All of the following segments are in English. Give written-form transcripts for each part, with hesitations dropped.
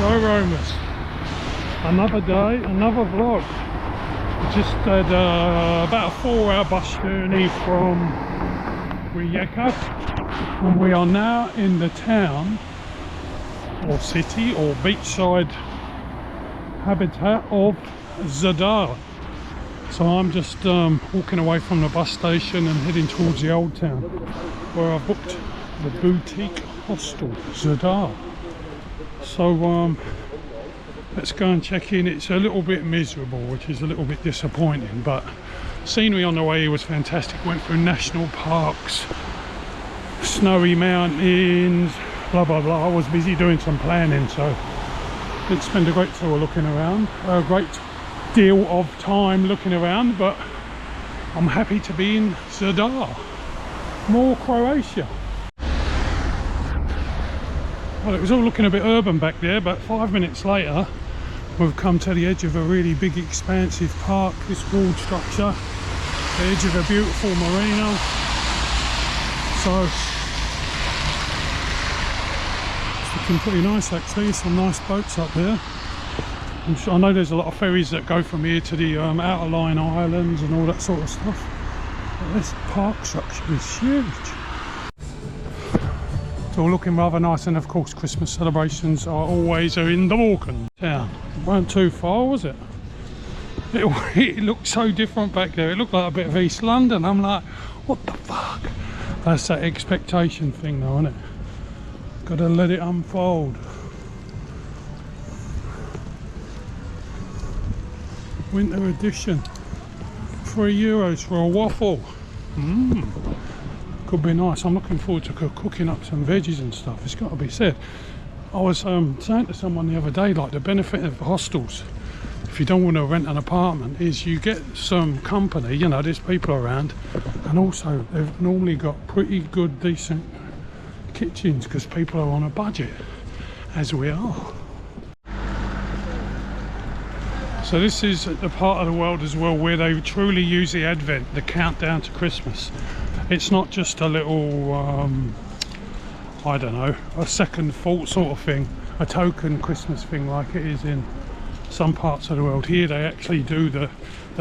So Romans, another day, another vlog. Just had about a 4-hour bus journey from Rijeka, and we are now in the town or city or beachside habitat of Zadar. So I'm just walking away from the bus station and heading towards the old town where I've booked the boutique hostel Zadar. So let's go and check in. It's a little bit miserable, which is a little bit disappointing, but scenery on the way was fantastic. Went through national parks, snowy mountains, blah blah blah. I was busy doing some planning, so did spend a great tour looking around, a great deal of time looking around, but I'm happy to be in Zadar, more Croatia. Well, it was all looking a bit urban back there, but 5 minutes later we've come to the edge of a really big expansive park, this walled structure, the edge of a beautiful marina. So it's looking pretty nice actually, some nice boats up there. I know there's a lot of ferries that go from here to the outer line islands and all that sort of stuff, but this park structure is huge. It's all looking rather nice, and of course Christmas celebrations are always in the Balkan town. It weren't too far, was it? It looked so different back there. It looked like a bit of East London. I'm like, what the fuck? That's that expectation thing though, isn't it? Gotta let it unfold. Winter edition, €3 for a waffle. Could be nice. I'm looking forward to cooking up some veggies and stuff. It's got to be said. I was saying to someone the other day, like, the benefit of hostels, if you don't want to rent an apartment, is you get some company, you know, there's people around, and also they've normally got pretty good decent kitchens because people are on a budget, as we are. So this is the part of the world as well where they truly use the Advent, the countdown to Christmas. It's not just a little, I don't know, a second thought sort of thing, a token Christmas thing like it is in some parts of the world. Here they actually do the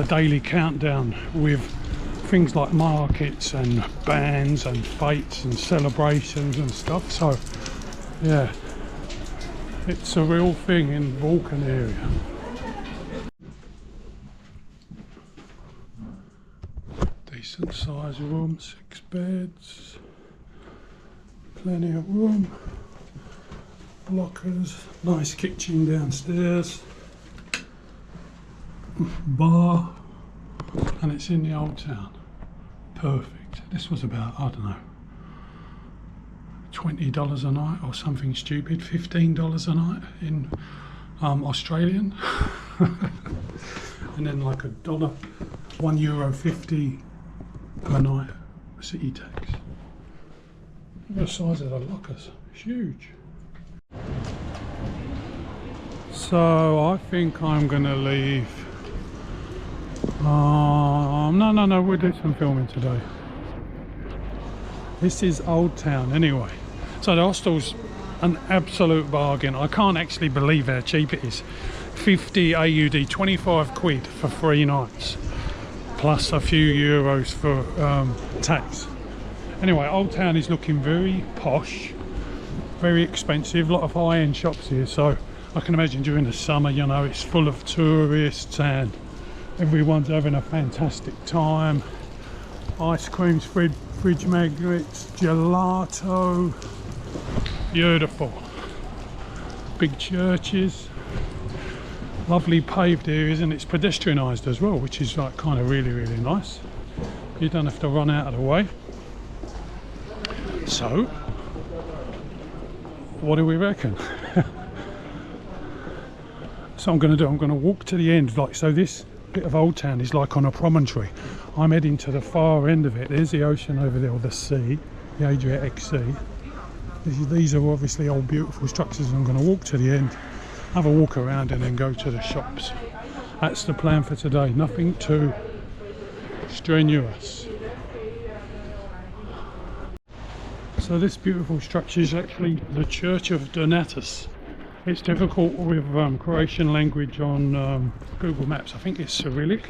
daily countdown with things like markets and bands and fetes and celebrations and stuff. So yeah, it's a real thing in the Balkan area. Decent size room, 6 beds, plenty of room, lockers, nice kitchen downstairs, bar, and it's in the old town. Perfect. This was about, I don't know, $20 a night or something stupid, $15 a night in Australian, and then like $1, €1.50 per night city tax. Look at the size of the lockers, huge. So I think I'm gonna leave. No, we'll do some filming today. This is Old Town anyway. So the hostel's an absolute bargain. I can't actually believe how cheap it is. 50 AUD, 25 quid for 3 nights. Plus a few euros for tax. Anyway, Old Town is looking very posh, very expensive, a lot of high-end shops here, so I can imagine during the summer, you know, it's full of tourists and everyone's having a fantastic time. Ice creams, fridge magnets, gelato, beautiful. Big churches. Lovely paved areas, and it's pedestrianised as well, which is like kind of really nice. You don't have to run out of the way. So what do we reckon? So I'm going to walk to the end, like, so this bit of Old Town is like on a promontory. I'm heading to the far end of it. There's the ocean over there, or the sea, the Adriatic Sea. These are obviously old beautiful structures. I'm going to walk to the end, have a walk around, and then go to the shops. That's the plan for today. Nothing too strenuous. So this beautiful structure is actually the Church of Donatus. It's difficult with Croatian language on Google Maps. I think it's Cyrillic.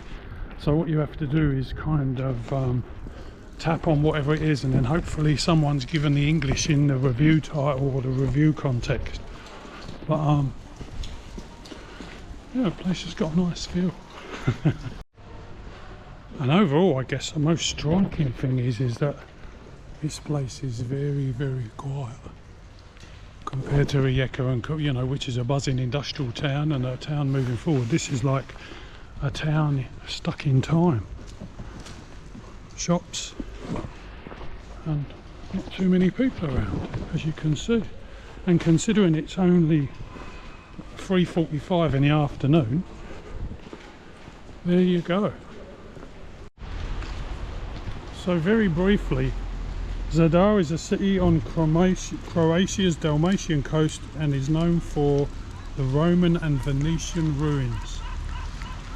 So what you have to do is kind of tap on whatever it is, and then hopefully someone's given the English in the review title or the review context. But yeah, the place has got a nice feel. And overall, I guess the most striking thing is that this place is very, very quiet compared to Rijeka, and you know, which is a buzzing industrial town and a town moving forward. This is like a town stuck in time. Shops and not too many people around, as you can see. And considering it's only 3:45 in the afternoon, there you go. So very briefly, Zadar is a city on Croatia's Dalmatian coast and is known for the Roman and Venetian ruins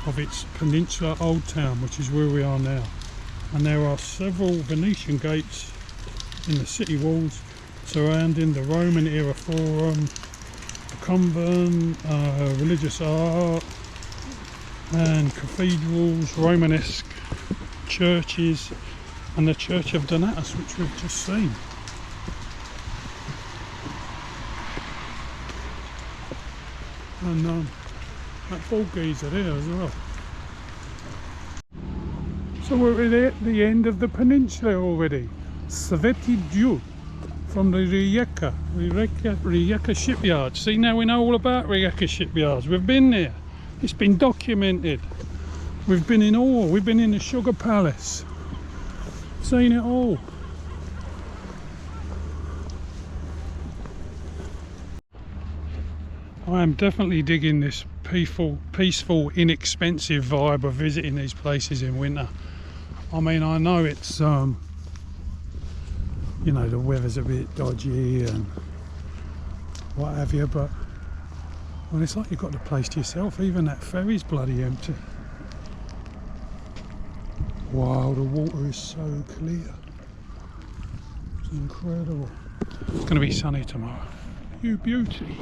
of its peninsula old town, which is where we are now. And there are several Venetian gates in the city walls surrounding the Roman era forum, the convent, religious art and cathedrals, Romanesque churches, and the Church of Donatus, which we've just seen. And that bald geezer there as well. So we're at the end of the peninsula already. Sveti Dju from the Rijeka shipyard. See, now we know all about Rijeka shipyards. We've been there. It's been documented. We've been in all. We've been in the Sugar Palace. Seen it all. I am definitely digging this peaceful, inexpensive vibe of visiting these places in winter. I mean, I know it's you know, the weather's a bit dodgy and what have you, but well, it's like you've got the place to yourself. Even that ferry's bloody empty. Wow, the water is so clear. It's incredible. It's going to be sunny tomorrow. You beauty.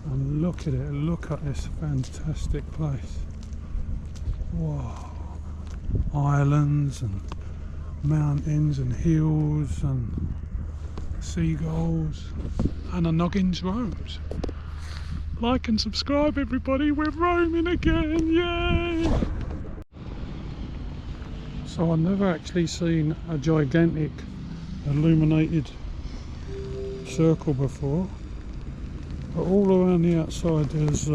And look at it, look at this fantastic place. Wow. Islands and mountains and hills and seagulls and a Noggins Roads. Like and subscribe, everybody, we're roaming again, yay! So I've never actually seen a gigantic illuminated circle before, but all around the outside there's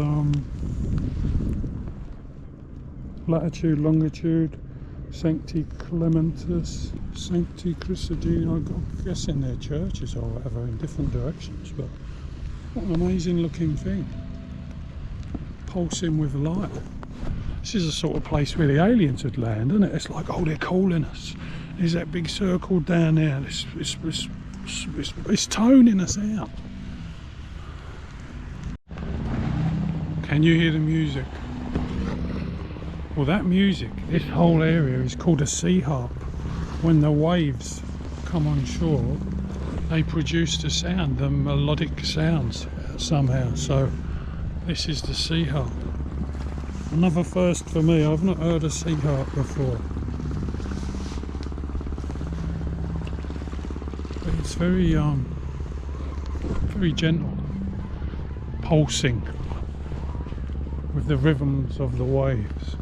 latitude, longitude, Sancti Clementis, Sancti Christodine. I'm guessing they're churches or whatever in different directions, but what an amazing looking thing, pulsing with light. This is the sort of place where the aliens would land, isn't it? It's like, oh, they're calling us. There's that big circle down there. It's toning us out. Can you hear the music? Well, that music, this whole area is called a sea harp. When the waves come on shore, they produce the sound, the melodic sounds somehow. So this is the sea harp. Another first for me. I've not heard a sea harp before. But it's very gentle, pulsing with the rhythms of the waves.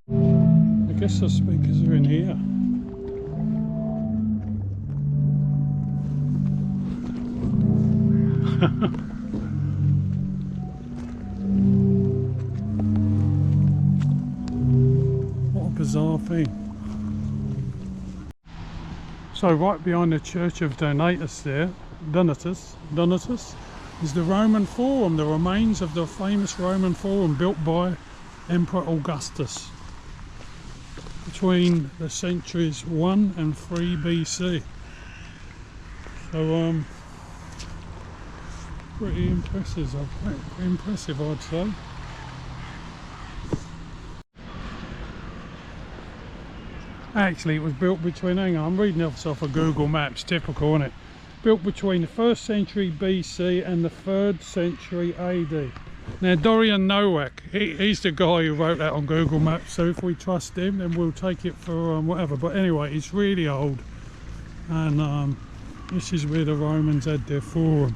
I guess the speakers are in here. What a bizarre thing. So right behind the Church of Donatus there, Donatus is the Roman Forum, the remains of the famous Roman Forum built by Emperor Augustus between the centuries 1 and 3 BC. So pretty impressive, I'd say. Actually, it was built between, hang on, I'm reading this off of Google Maps, typical, isn't it? Built between the 1st century BC and the 3rd century AD. Now, Dorian Nowak, he's the guy who wrote that on Google Maps, so if we trust him, then we'll take it for whatever. But anyway, it's really old, and this is where the Romans had their forum,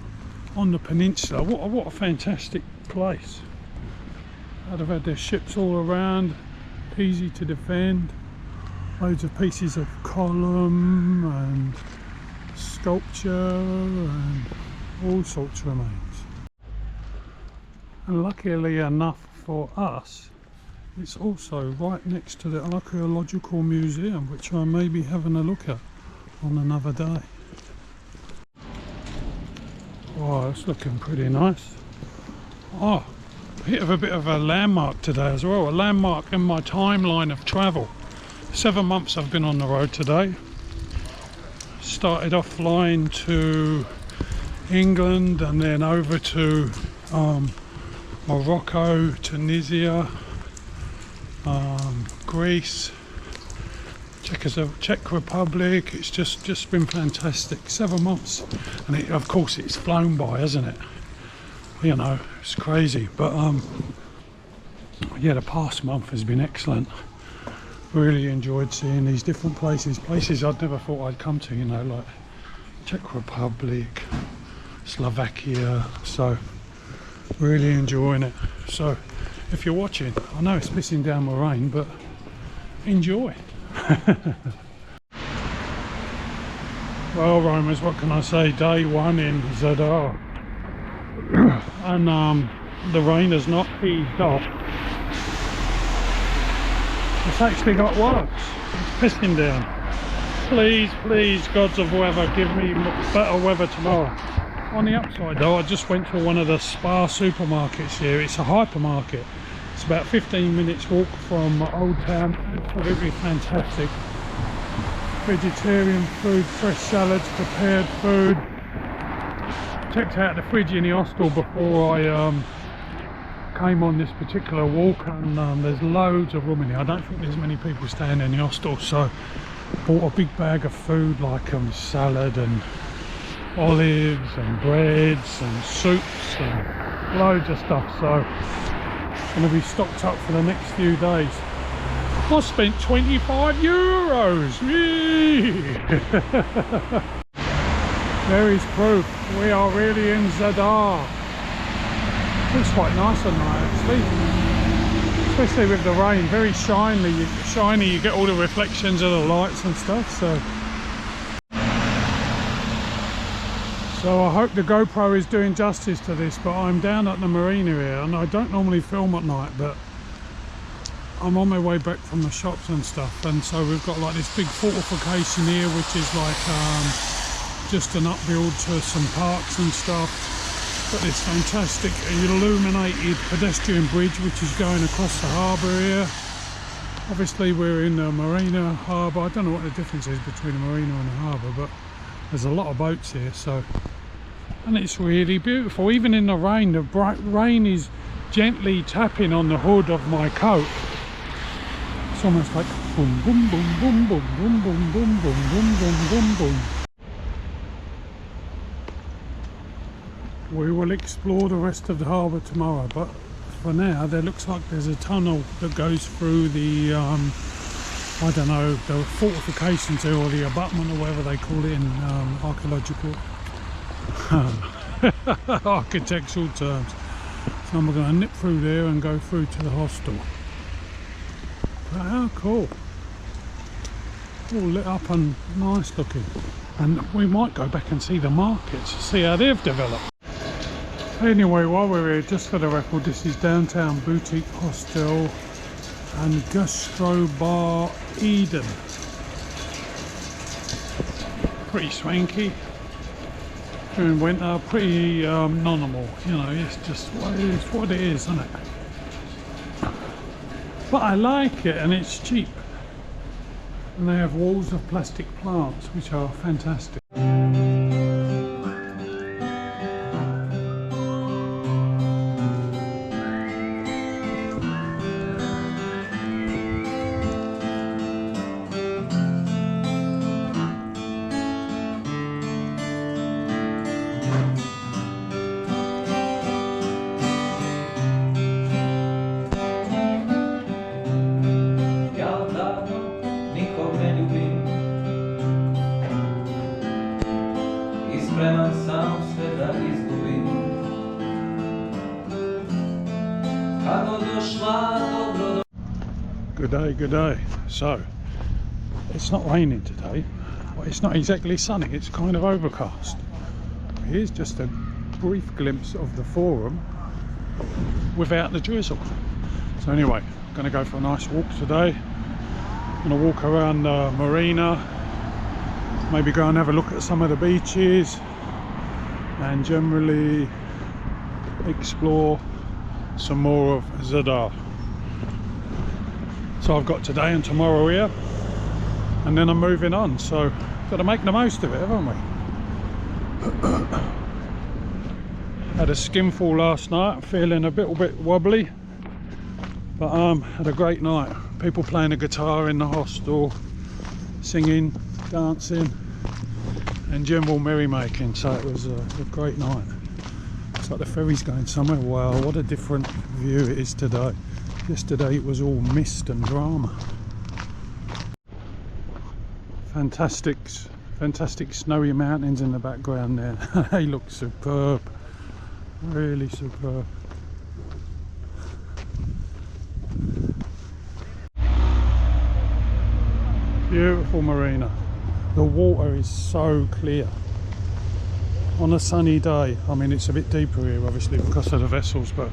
on the peninsula. What a fantastic place. They'd have had their ships all around, easy to defend. Loads of pieces of column and sculpture and all sorts of remains. And luckily enough for us, it's also right next to the Archaeological Museum, which I may be having a look at on another day. Oh, it's looking pretty nice. Oh, hit of a bit of a landmark today as well, a landmark in my timeline of travel. 7 months I've been on the road today. Started off flying to England and then over to Morocco, Tunisia, Greece, Czech Republic. It's just been fantastic. 7 months, and of course it's flown by, hasn't it? You know, it's crazy. But yeah, the past month has been excellent. Really enjoyed seeing these different places I'd never thought I'd come to, you know, like Czech Republic, Slovakia. So really enjoying it. So if you're watching, I know it's pissing down with rain, but enjoy. Well, Romans, what can I say? Day 1 in Zadar, and the rain has not eased off. It's actually got worse. It's pissing down. Please, please, gods of weather, give me better weather tomorrow. On the upside though, I just went to one of the spa supermarkets here. It's a hypermarket. It's about 15 minutes walk from Old Town. Absolutely fantastic. Vegetarian food, fresh salads, prepared food. Checked out the fridge in the hostel before I came on this particular walk, and there's loads of room in here. I don't think there's many people staying in the hostel, so bought a big bag of food like salad and olives and breads and soups and loads of stuff. So going to be stocked up for the next few days. I spent 25 euros. There is proof we are really in Zadar. Looks quite nice at night actually, especially with the rain. Very shiny, you get all the reflections of the lights and stuff. So I hope the GoPro is doing justice to this, but I'm down at the marina here, and I don't normally film at night, but I'm on my way back from the shops and stuff, and so we've got like this big fortification here, which is like just an upbuild to some parks and stuff. Got this fantastic illuminated pedestrian bridge which is going across the harbour here. Obviously we're in the marina harbour. I don't know what the difference is between the marina and the harbour, but there's a lot of boats here, so, and it's really beautiful. Even in the rain, the bright rain is gently tapping on the hood of my coat. It's almost like boom boom boom boom boom boom boom boom boom boom boom boom boom. We will explore the rest of the harbour tomorrow, but for now there looks like there's a tunnel that goes through the I don't know, the fortifications there, or the abutment, or whatever they call it in archaeological architectural terms. So I'm going to nip through there and go through to the hostel. But how cool. All lit up and nice looking. And we might go back and see the markets, see how they've developed. Anyway, while we're here, just for the record, this is downtown boutique hostel and gastro bar Eden. Pretty swanky during winter, pretty normal, you know, it's just what it is, isn't it? But I like it, and it's cheap, and they have walls of plastic plants which are fantastic. Good day, good day. So, it's not raining today. Well, it's not exactly sunny, it's kind of overcast. Here's just a brief glimpse of the forum without the drizzle. So anyway, I'm going to go for a nice walk today. I'm going to walk around the marina, maybe go and have a look at some of the beaches, and generally explore some more of Zadar. So I've got today and tomorrow here, and then I'm moving on, so got to make the most of it, haven't we? Had a skinful last night, feeling a little bit wobbly, but had a great night. People playing the guitar in the hostel, singing, dancing and general merrymaking, so it was a great night. It's like the ferry's going somewhere. Wow, what a different view it is today. Yesterday it was all mist and drama. Fantastic snowy mountains in the background there. They look superb, really superb. Beautiful marina. The water is so clear. On a sunny day, I mean it's a bit deeper here obviously because of the vessels, but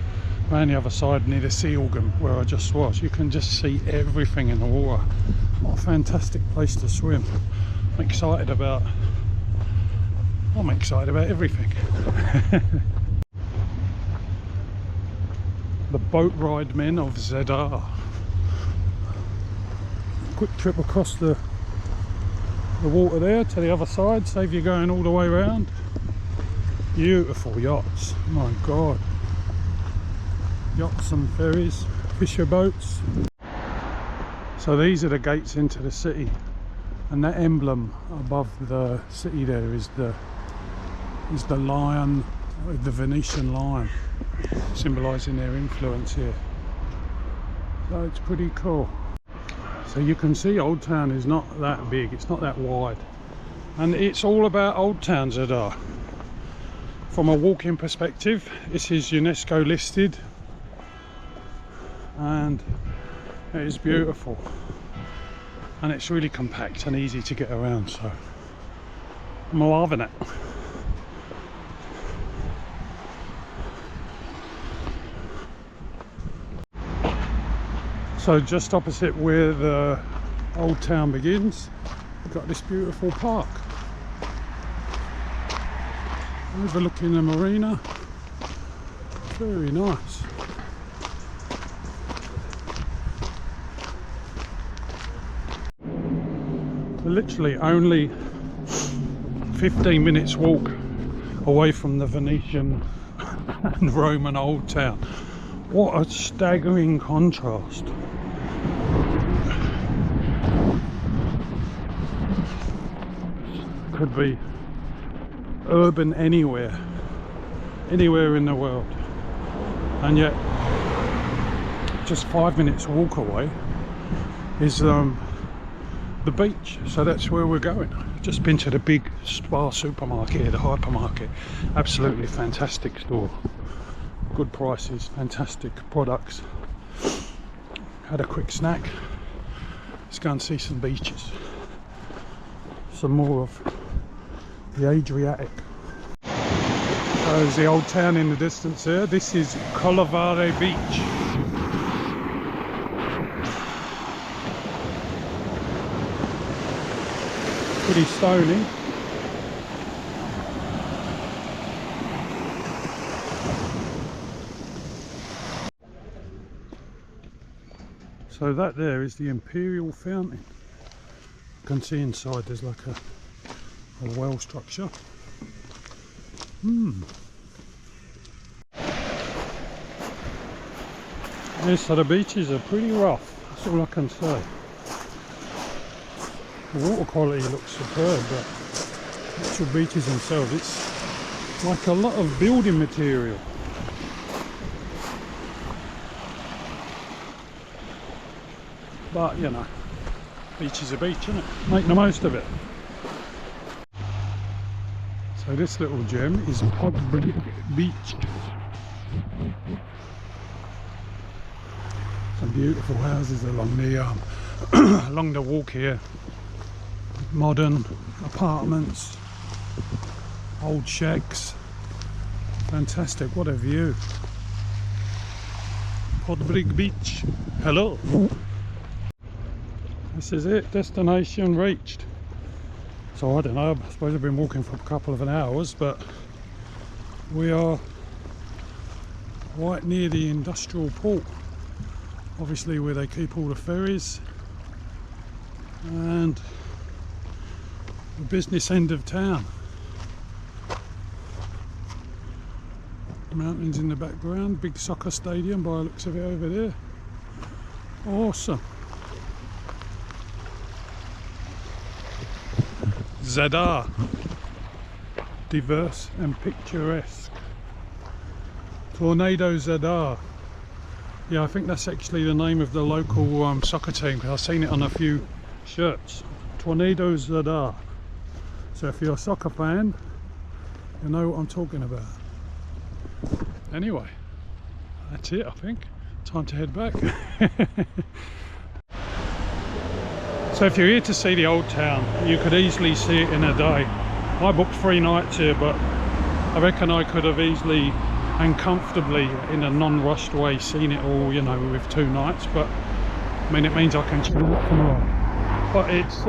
around the other side near the sea organ where I just was, you can just see everything in the water. What a fantastic place to swim. I'm excited about everything. The boat ride men of Zadar. Quick trip across the water there to the other side, save you going all the way around. Beautiful yachts, my god. Yachts and ferries, fisher boats. So these are the gates into the city, and that emblem above the city there is the lion, the Venetian lion, symbolising their influence here. So it's pretty cool. So you can see Old Town is not that big, it's not that wide, and it's all about Old Town Zadar. From a walking perspective, this is UNESCO listed, and it is beautiful, and it's really compact and easy to get around, so I'm loving it. So just opposite where the Old Town begins, we've got this beautiful park overlooking the marina. Very nice. So literally only 15 minutes walk away from the Venetian and Roman Old Town. What a staggering contrast. Could be urban anywhere in the world, and yet just 5 minutes walk away is the beach. So that's where we're going. Just been to the big spa supermarket here, the hypermarket. Absolutely fantastic store, good prices, fantastic products. Had a quick snack. Let's go and see some beaches, some more of the Adriatic. There's the old town in the distance there. This is Kolovare Beach. Pretty stony. So that there is the Imperial Fountain. You can see inside there's like a well structure. Yes, so the beaches are pretty rough, that's all I can say. The water quality looks superb, but the actual beaches themselves, it's like a lot of building material. But you know, beach is a beach, isn't it? Make the most of it. So this little gem is Borik Beach. Some beautiful houses along the along the walk here. Modern apartments, old shacks. Fantastic, what a view. Borik Beach. Hello. This is it, destination reached. So I don't know, I suppose I've been walking for a couple of hours, but we are right near the industrial port, obviously where they keep all the ferries, and the business end of town. Mountains in the background, big soccer stadium by the looks of it over there. Awesome. Zadar, diverse and picturesque. Tornado Zadar. Yeah, I think that's actually the name of the local soccer team, because I've seen it on a few shirts. Tornado Zadar. So if you're a soccer fan, you know what I'm talking about. Anyway, that's it, I think. Time to head back. So if you're here to see the old town, you could easily see it in a day. I booked 3 nights here, but I reckon I could have easily and comfortably, in a non-rushed way, seen it all, you know, with 2 nights. But I mean, it means I can chill out tomorrow. But it's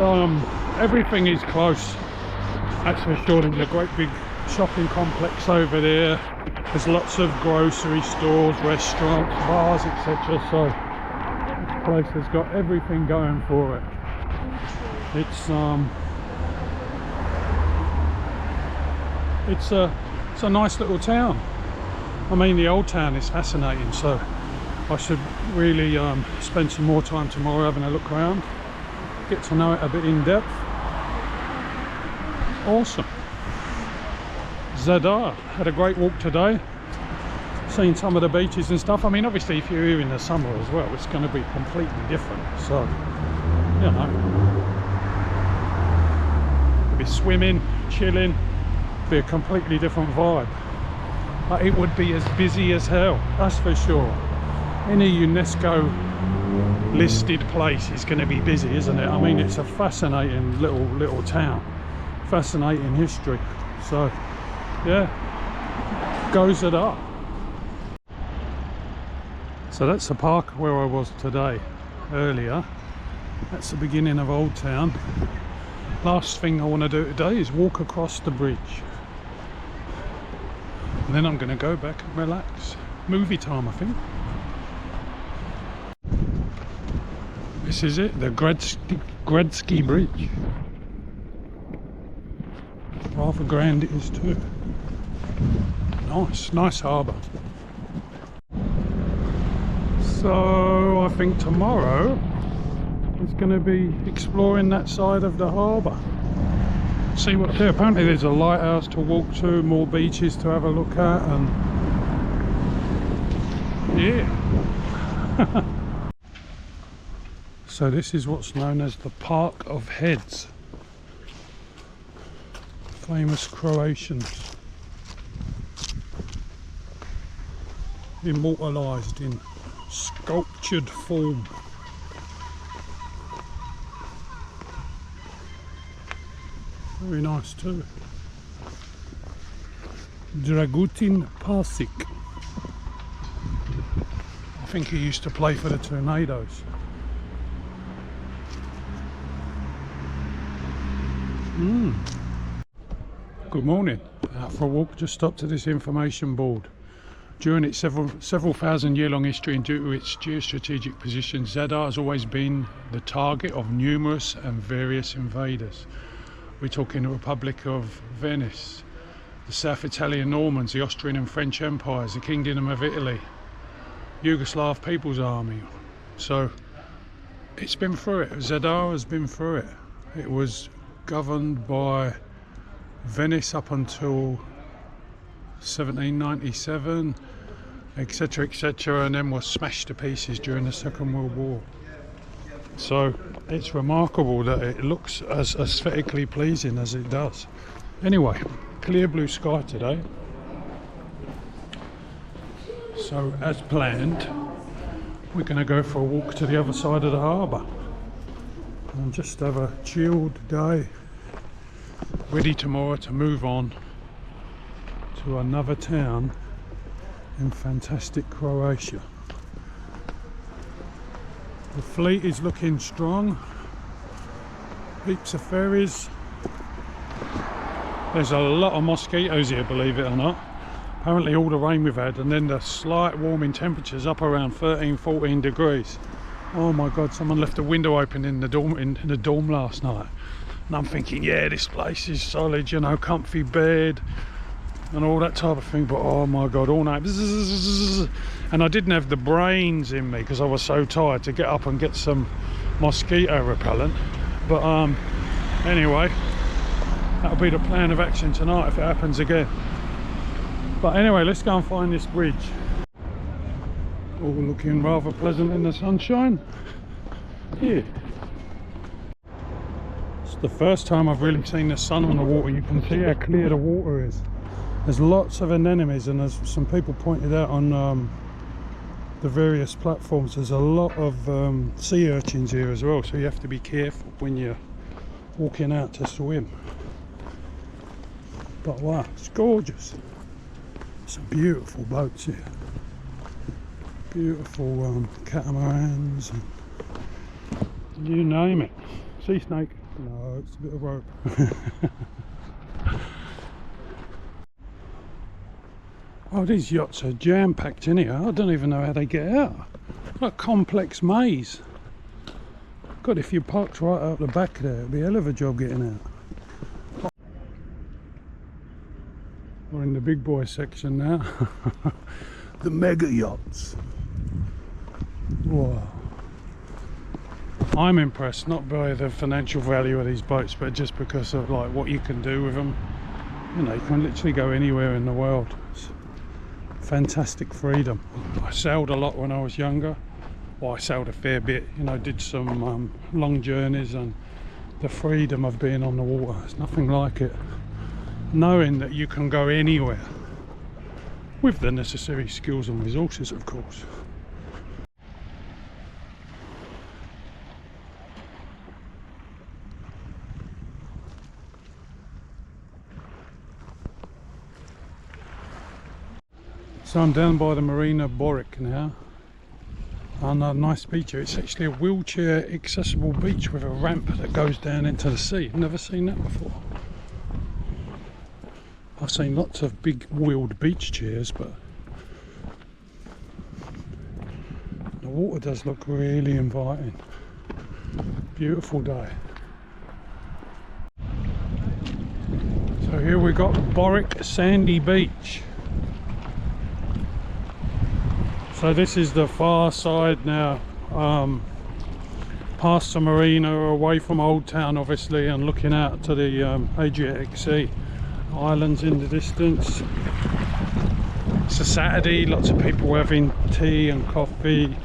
everything is close. That's for sure. There's a great big shopping complex over there. There's lots of grocery stores, restaurants, bars, etc. So this place has got everything going for it. It's a nice little town. I mean, the old town is fascinating, so I should really spend some more time tomorrow having a look around, get to know it a bit in depth. Awesome. Zadar, had a great walk today, seen some of the beaches and stuff. I mean, obviously if you're here in the summer as well, it's going to be completely different, so you know, be swimming, chilling, be a completely different vibe. But it would be as busy as hell, that's for sure. Any UNESCO listed place is going to be busy, isn't it? I mean, it's a fascinating little town, fascinating history. So yeah, goes it up. So that's the park where I was today, earlier. That's the beginning of Old Town. Last thing I want to do today is walk across the bridge. And then I'm going to go back and relax. Movie time, I think. This is it, the Gradsky Bridge. Rather grand it is too. Nice harbour. So I think tomorrow is going to be exploring that side of the harbour. See what's there. Apparently there's a lighthouse to walk to, more beaches to have a look at, and yeah. So this is what's known as the Park of Heads. Famous Croatians. Immortalised in sculptured form. Very nice too. Dragutin Pasic. I think he used to play for the Tornadoes. Good morning. Out for a walk, just stopped at this information board. During its several thousand-year-long history and due to its geostrategic position, Zadar has always been the target of numerous and various invaders. We're talking the Republic of Venice, the South Italian Normans, the Austrian and French empires, the Kingdom of Italy, Yugoslav People's Army. So it's been through it. Zadar has been through it. It was governed by Venice up until 1797, etc, etc, and then was smashed to pieces during the Second World War. So it's remarkable that it looks as aesthetically pleasing as it does. Anyway, clear blue sky today. So as planned, we're going to go for a walk to the other side of the harbour and just have a chilled day, ready tomorrow to move on to another town in fantastic Croatia. The fleet is looking strong, heaps of ferries. There's a lot of mosquitoes here, believe it or not. Apparently all the rain we've had, and then the slight warming temperatures up around 13-14 degrees. Oh my god, someone left a window open in the dorm last night, and I'm thinking, yeah, this place is solid, you know, comfy bed and all that type of thing, but oh my god, all night bzzz, and I didn't have the brains in me because I was so tired to get up and get some mosquito repellent. But anyway, that'll be the plan of action tonight if it happens again. But anyway, let's go and find this bridge. All looking rather pleasant in the sunshine. Here. It's the first time I've really seen the sun on the water. You can see how clear the water is. There's lots of anemones, and as some people pointed out on the various platforms, there's a lot of sea urchins here as well, so you have to be careful when you're walking out to swim. But wow, it's gorgeous. Some beautiful boats here, beautiful catamarans, and you name it. Sea snake? No, it's a bit of rope. Oh, these yachts are jam-packed in here. I don't even know how they get out. What a complex maze. God, if you parked right out the back there, it'd be a hell of a job getting out. We're in the big boy section now. The mega yachts. Wow. I'm impressed, not by the financial value of these boats, but just because of like what you can do with them. You know, you can literally go anywhere in the world. It's fantastic freedom. I sailed a lot when I was younger. Well, I sailed a fair bit, you know, did some long journeys, and the freedom of being on the water, there's nothing like it. Knowing that you can go anywhere with the necessary skills and resources, of course. So I'm down by the marina Borik now, and a nice beach here. It's actually a wheelchair accessible beach with a ramp that goes down into the sea. I've never seen that before. I've seen lots of big wheeled beach chairs, but the water does look really inviting. Beautiful day. So here we got Borik Sandy Beach. So this is the far side now, past the marina, away from Old Town obviously, and looking out to the Adriatic Sea. Islands in the distance. It's a Saturday, lots of people having tea and coffee,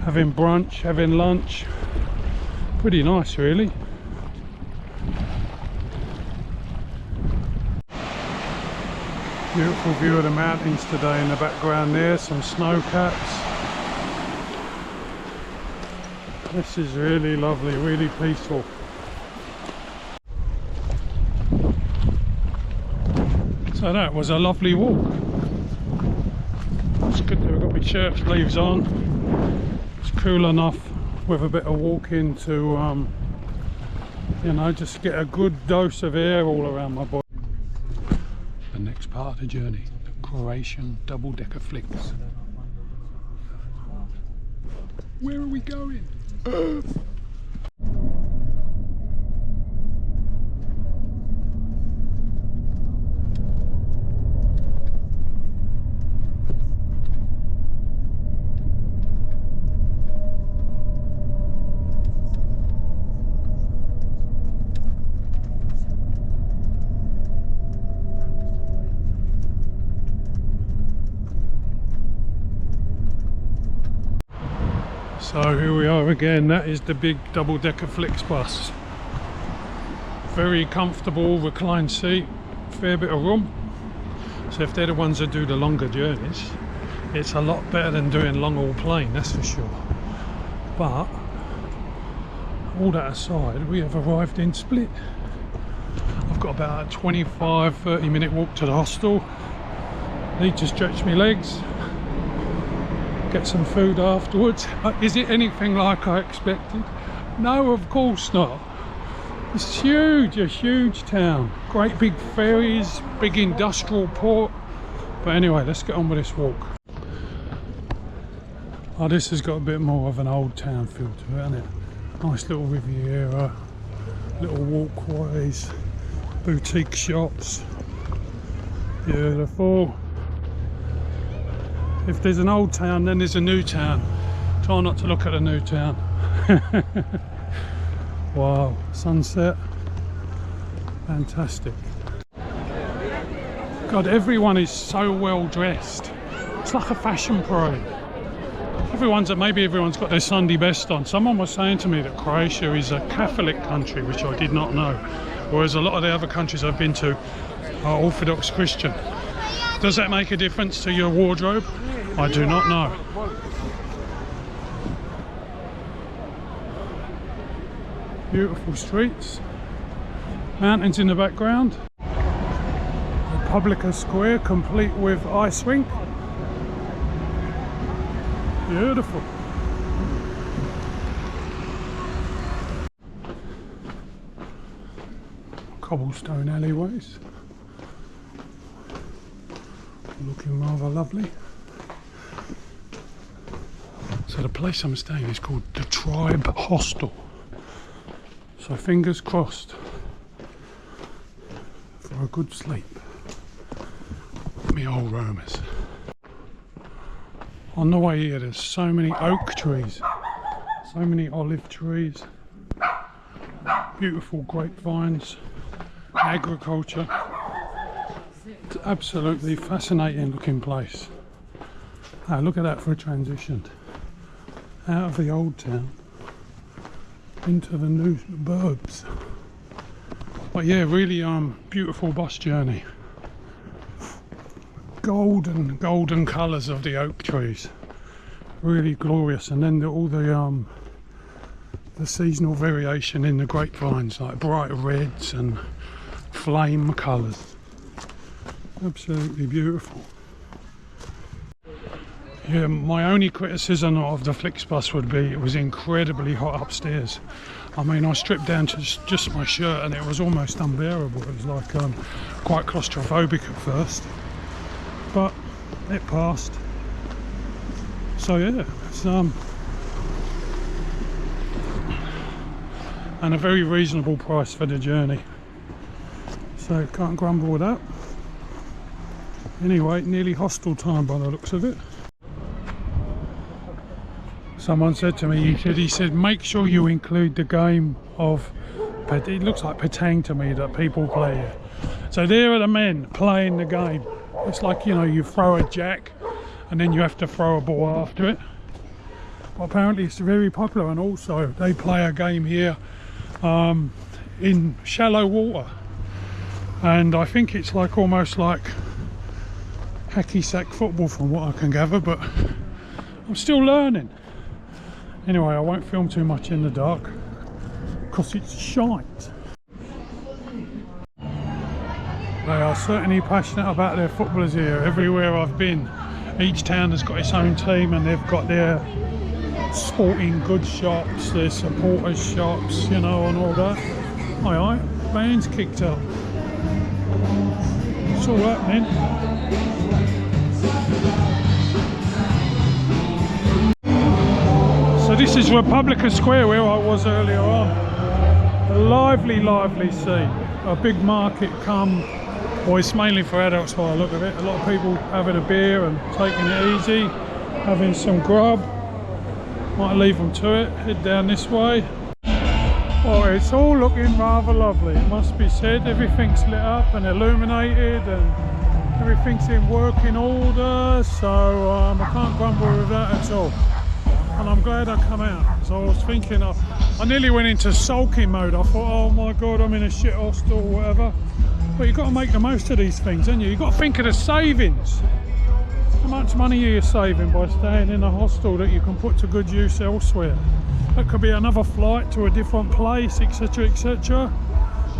having brunch, having lunch. Pretty nice really. Beautiful view of the mountains today in the background there, some snow caps. This is really lovely, really peaceful. So that was a lovely walk. It's good that I've got my shirt sleeves on. It's cool enough with a bit of walking to, you know, just get a good dose of air all around my body. The next part of the journey, the Croatian double-decker Flix. Where are we going? So here we are again. That is the big double-decker Flix bus. Very comfortable reclined seat, fair bit of room. So if they're the ones that do the longer journeys, it's a lot better than doing long haul plane, that's for sure. But all that aside, we have arrived in Split. I've got about a 25-30 minute walk to the hostel. Need to stretch my legs, get some food afterwards. Is it anything like I expected? No, of course not. It's huge, a huge town. Great big ferries, big industrial port. But anyway, let's get on with this walk. Oh, this has got a bit more of an old town feel to it, hasn't it? Nice little Riviera, little walkways, boutique shops. Beautiful. If there's an old town, then there's a new town. Try not to look at the new town. Wow, sunset. Fantastic. God, everyone is so well dressed. It's like a fashion parade. Maybe everyone's got their Sunday best on. Someone was saying to me that Croatia is a Catholic country, which I did not know. Whereas a lot of the other countries I've been to are Orthodox Christian. Does that make a difference to your wardrobe? I do not know. Beautiful streets, mountains in the background, Republica Square complete with ice rink. Beautiful. Cobblestone alleyways, looking rather lovely. So the place I'm staying is called the Tribe Hostel. So fingers crossed for a good sleep. Me old Romans. On the way here there's so many oak trees, so many olive trees, beautiful grapevines, agriculture. It's an absolutely fascinating looking place. Ah, look at that for a transition. Out of the old town into the new suburbs. But yeah, really beautiful bus journey. Golden colours of the oak trees, really glorious. And then all the seasonal variation in the grapevines, like bright reds and flame colours. Absolutely beautiful. Yeah, my only criticism of the Flix bus would be it was incredibly hot upstairs. I mean, I stripped down to just my shirt and it was almost unbearable. It was like quite claustrophobic at first, but it passed. So yeah, it's and a very reasonable price for the journey. So can't grumble with that. Anyway, nearly hostel time by the looks of it. Someone said to me, he said, make sure you include the game of, it looks like Petang to me, that people play here. So there are the men playing the game. It's like, you know, you throw a jack and then you have to throw a ball after it. But apparently it's very popular, and also they play a game here in shallow water. And I think it's like almost like hacky sack football from what I can gather, but I'm still learning. Anyway, I won't film too much in the dark because it's shite. They are certainly passionate about their footballers here. Everywhere I've been, each town has got its own team and they've got their sporting goods shops, their supporters shops, you know, and all that. Aye, band's kicked up. It's all happening. So this is Republica Square where I was earlier on. A lively scene. A big market come. Well, it's mainly for adults by the look of it. A lot of people having a beer and taking it easy, having some grub. Might leave them to it. Head down this way. Oh, it's all looking rather lovely, it must be said. Everything's lit up and illuminated and everything's in working order, so I can't grumble with that at all. And I'm glad I come out, because I was thinking I nearly went into sulking mode. I thought, oh my god, I'm in a shit hostel or whatever. But you've got to make the most of these things, haven't you? You've got to think of the savings. How much money are you saving by staying in a hostel that you can put to good use elsewhere? That could be another flight to a different place, etc, etc.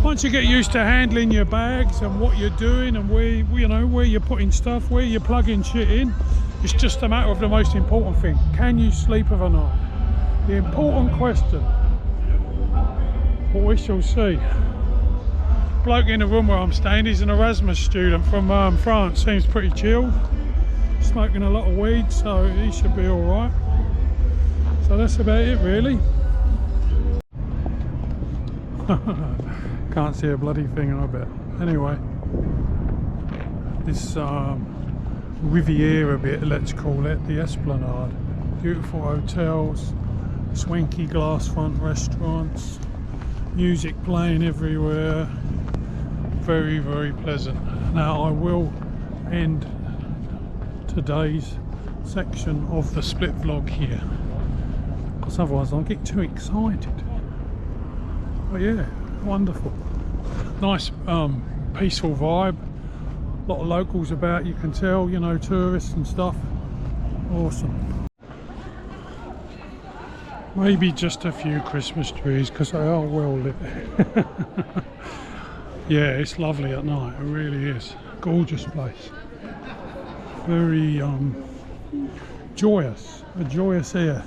Once you get used to handling your bags and what you're doing and where, you know, where you're putting stuff, where you're plugging shit in, it's just a matter of the most important thing. Can you sleep overnight? The important question. But we shall see. Bloke in the room where I'm staying, he's an Erasmus student from France. Seems pretty chilled. Smoking a lot of weed, so he should be all right. So that's about it, really. Can't see a bloody thing, I bet. Anyway, this Riviera bit, let's call it, the Esplanade. Beautiful hotels, swanky glass front restaurants, music playing everywhere. Very, very pleasant. Now I will end today's section of the Split vlog here, because otherwise I'll get too excited. But yeah, wonderful. Nice peaceful vibe. A lot of locals about, you can tell, you know, tourists and stuff. Awesome. Maybe just a few Christmas trees because they are well lit. Yeah, it's lovely at night, it really is. Gorgeous place. Very joyous, a joyous air.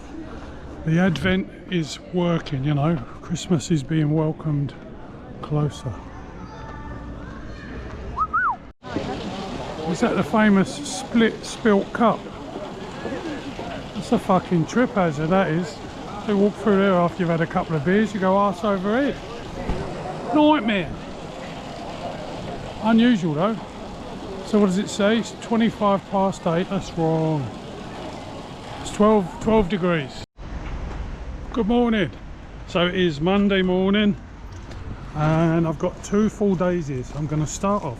The Advent is working, you know, Christmas is being welcomed closer. Is that the famous split spilt cup? That's a fucking trip hazard, that is. You walk through there after you've had a couple of beers, you go arse over head. Nightmare. Unusual though. So what does it say? It's 25 past 8, that's wrong. It's 12 degrees. Good morning. So it is Monday morning and I've got 2 full days here. So I'm going to start off,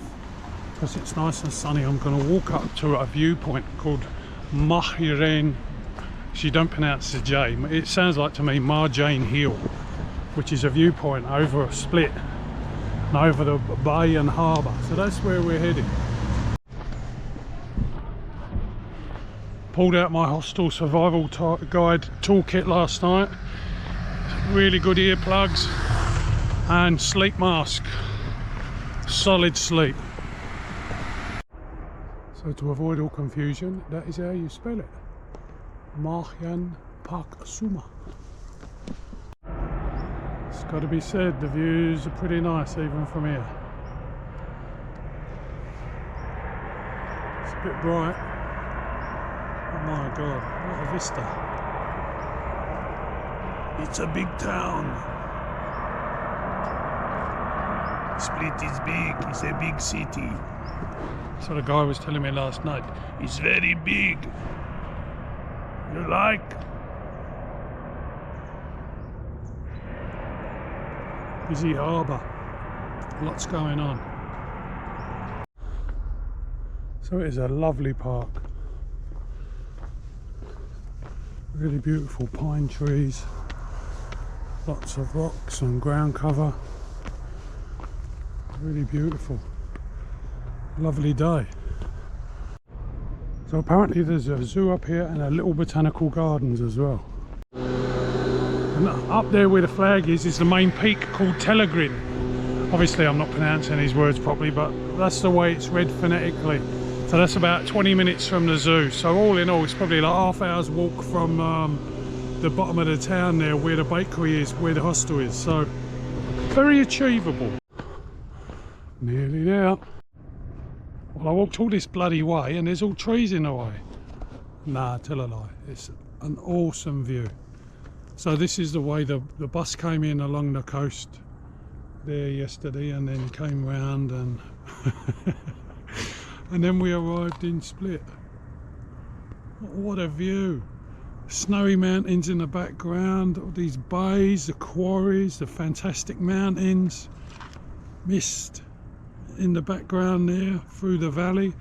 because it's nice and sunny, I'm going to walk up to a viewpoint called Marjan. You don't pronounce the J. It sounds like to me Marjan Hill, which is a viewpoint over a Split and over the bay and harbour. So that's where we're heading. Pulled out my Hostel survival guide toolkit last night. Really good earplugs and sleep mask. Solid sleep. So to avoid all confusion, that is how you spell it. Marjan Park Walk. It's got to be said, the views are pretty nice even from here. It's a bit bright. Oh my god, what a vista. It's a big town. Split is big, it's a big city. That's what a guy was telling me last night. It's very big. You like? Busy harbour. Lots going on. So it is a lovely park. Really beautiful pine trees. Lots of rocks and ground cover. Really beautiful. Lovely day. So apparently there's a zoo up here and a little botanical gardens as well. And up there where the flag is the main peak called Telegrin. Obviously I'm not pronouncing these words properly, but that's the way it's read phonetically. So that's about 20 minutes from the zoo. So all in all, it's probably like half hour's walk from the bottom of the town there, where the bakery is, where the hostel is. So very achievable. Nearly there. Well, I walked all this bloody way and there's all trees in the way. Nah, tell a lie. It's an awesome view. So this is the way the bus came in along the coast there yesterday and then came round and and then we arrived in Split. What a view. Snowy mountains in the background, all these bays, the quarries, the fantastic mountains, mist in the background there through the valley,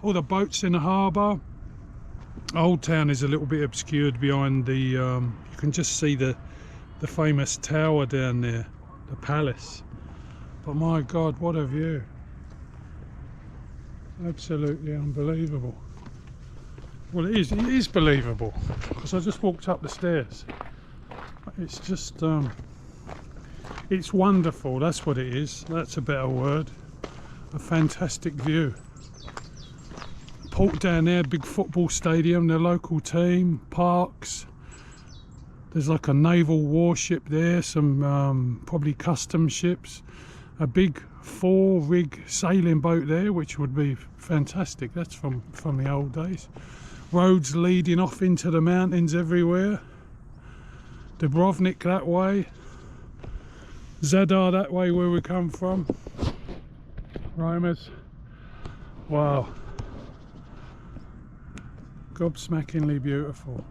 all the boats in the harbour. Old Town is a little bit obscured behind the you can just see the famous tower down there, the palace. But my god, what a view. Absolutely unbelievable. Well, it is believable, because I just walked up the stairs it's just it's wonderful. That's what it is. That's a better word. A fantastic view. Port down there, big football stadium, their local team, parks. There's like a naval warship there, some probably custom ships, a big 4-rig sailing boat there, which would be fantastic. That's from the old days. Roads leading off into the mountains everywhere. Dubrovnik that way, Zadar that way where we come from. Romers, wow, gobsmackingly beautiful.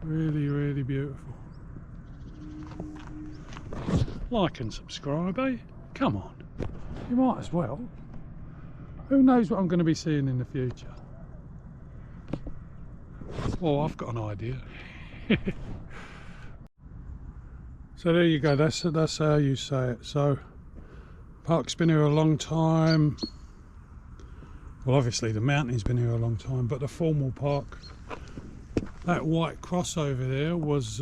Really, really beautiful. Like and subscribe, eh? Come on, you might as well. Who knows what I'm going to be seeing in the future? Oh, I've got an idea. So there you go, that's how you say it. So park's been here a long time. Well, obviously the mountain's been here a long time, but the formal park, that white cross over there, was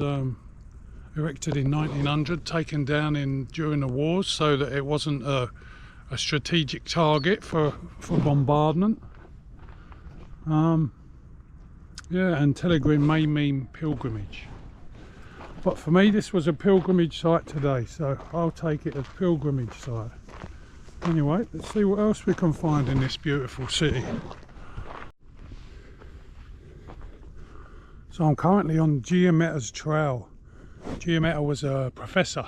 erected in 1900, taken down during the wars so that it wasn't a strategic target for bombardment. Yeah, and Telegram may mean pilgrimage, but for me this was a pilgrimage site today, so I'll take it as pilgrimage site. Anyway, let's see what else we can find in this beautiful city. So I'm currently on Giametta's trail. Giametta was a professor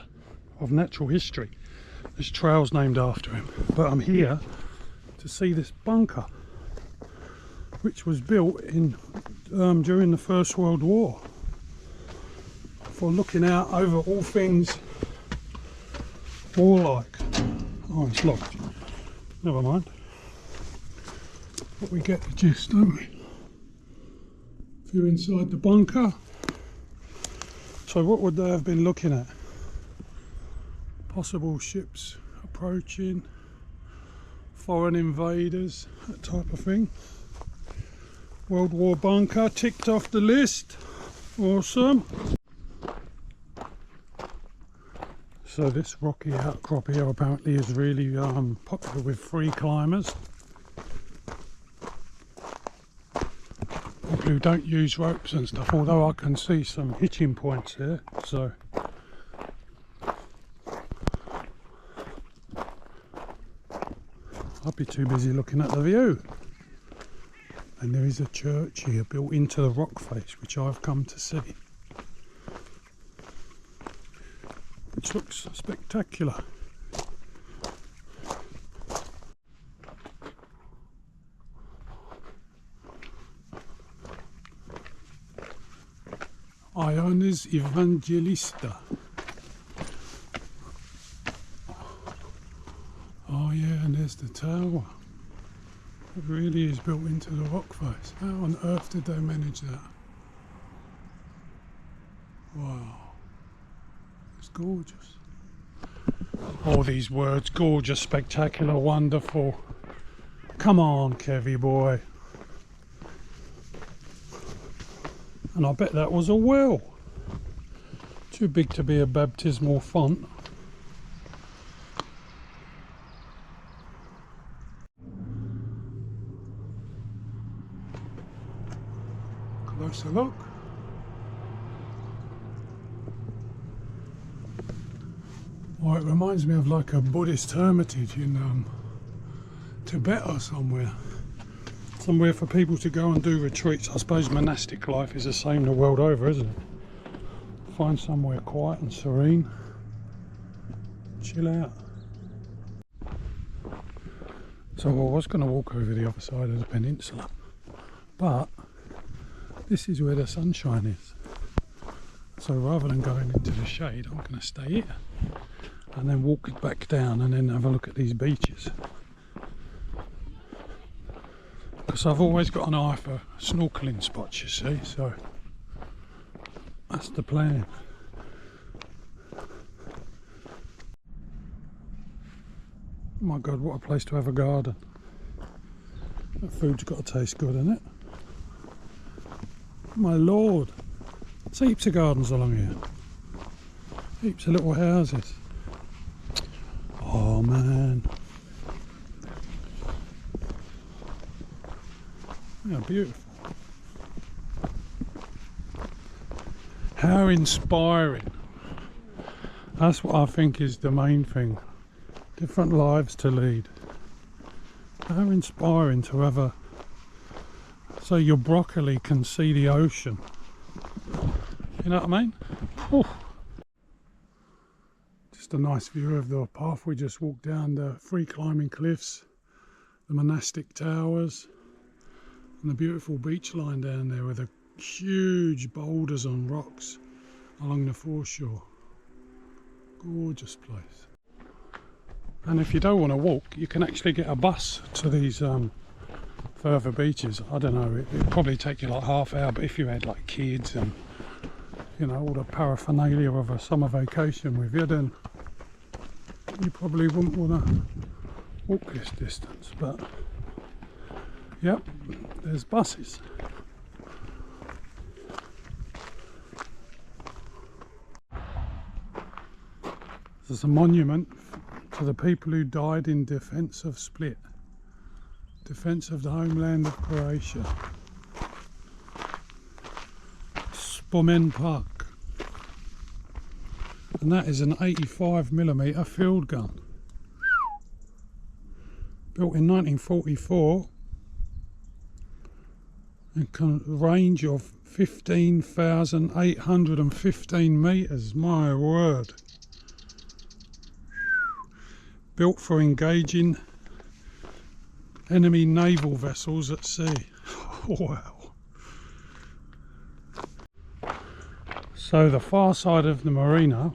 of natural history. This trail's named after him, but I'm here to see this bunker, which was built in during the First World War for looking out over all things warlike. Oh, it's locked. Never mind. But we get the gist, don't we? View inside the bunker. So what would they have been looking at? Possible ships approaching, foreign invaders, that type of thing. World War bunker ticked off the list. Awesome. So this rocky outcrop here apparently is really popular with free climbers. People who don't use ropes and stuff, although I can see some hitching points there, so I'd be too busy looking at the view. And there is a church here built into the rock face, which I've come to see, which looks spectacular. Ioannis Evangelista. Oh yeah, and there's the tower. It really is built into the rock face. How on earth did they manage that? Wow. It's gorgeous. All these words: gorgeous, spectacular, wonderful. Come on, Kevy boy. And I bet that was a well. Too big to be a baptismal font. Closer look. Oh, it reminds me of like a Buddhist hermitage in Tibet or somewhere. Somewhere for people to go and do retreats. I suppose monastic life is the same the world over, isn't it? Find somewhere quiet and serene. Chill out. So I was going to walk over the other side of the peninsula, but this is where the sunshine is. So rather than going into the shade, I'm going to stay here and then walk back down and then have a look at these beaches. Because I've always got an eye for snorkeling spots, you see, so that's the plan. Oh my god, what a place to have a garden. That food's got to taste good, hasn't it? My lord. There's heaps of gardens along here. Heaps of little houses. Oh man. Yeah, beautiful. How inspiring. That's what I think is the main thing. Different lives to lead. How inspiring to have a... So your broccoli can see the ocean. You know what I mean? Whew. Just a nice view of the path we just walked down, the free climbing cliffs, the monastic towers, and the beautiful beach line down there with the huge boulders and rocks along the foreshore. Gorgeous place. And if you don't want to walk, you can actually get a bus to these further beaches. I don't know, it'd probably take you like half hour, but if you had like kids and you know all the paraphernalia of a summer vacation with you, then you probably wouldn't want to walk this distance. But yep, there's buses. There's a monument to the people who died in defence of Split, defence of the homeland of Croatia. Marjan Park, and that is an 85mm field gun, built in 1944, and can range of 15,815 metres. My word! Built for engaging enemy naval vessels at sea. Wow. So the far side of the marina,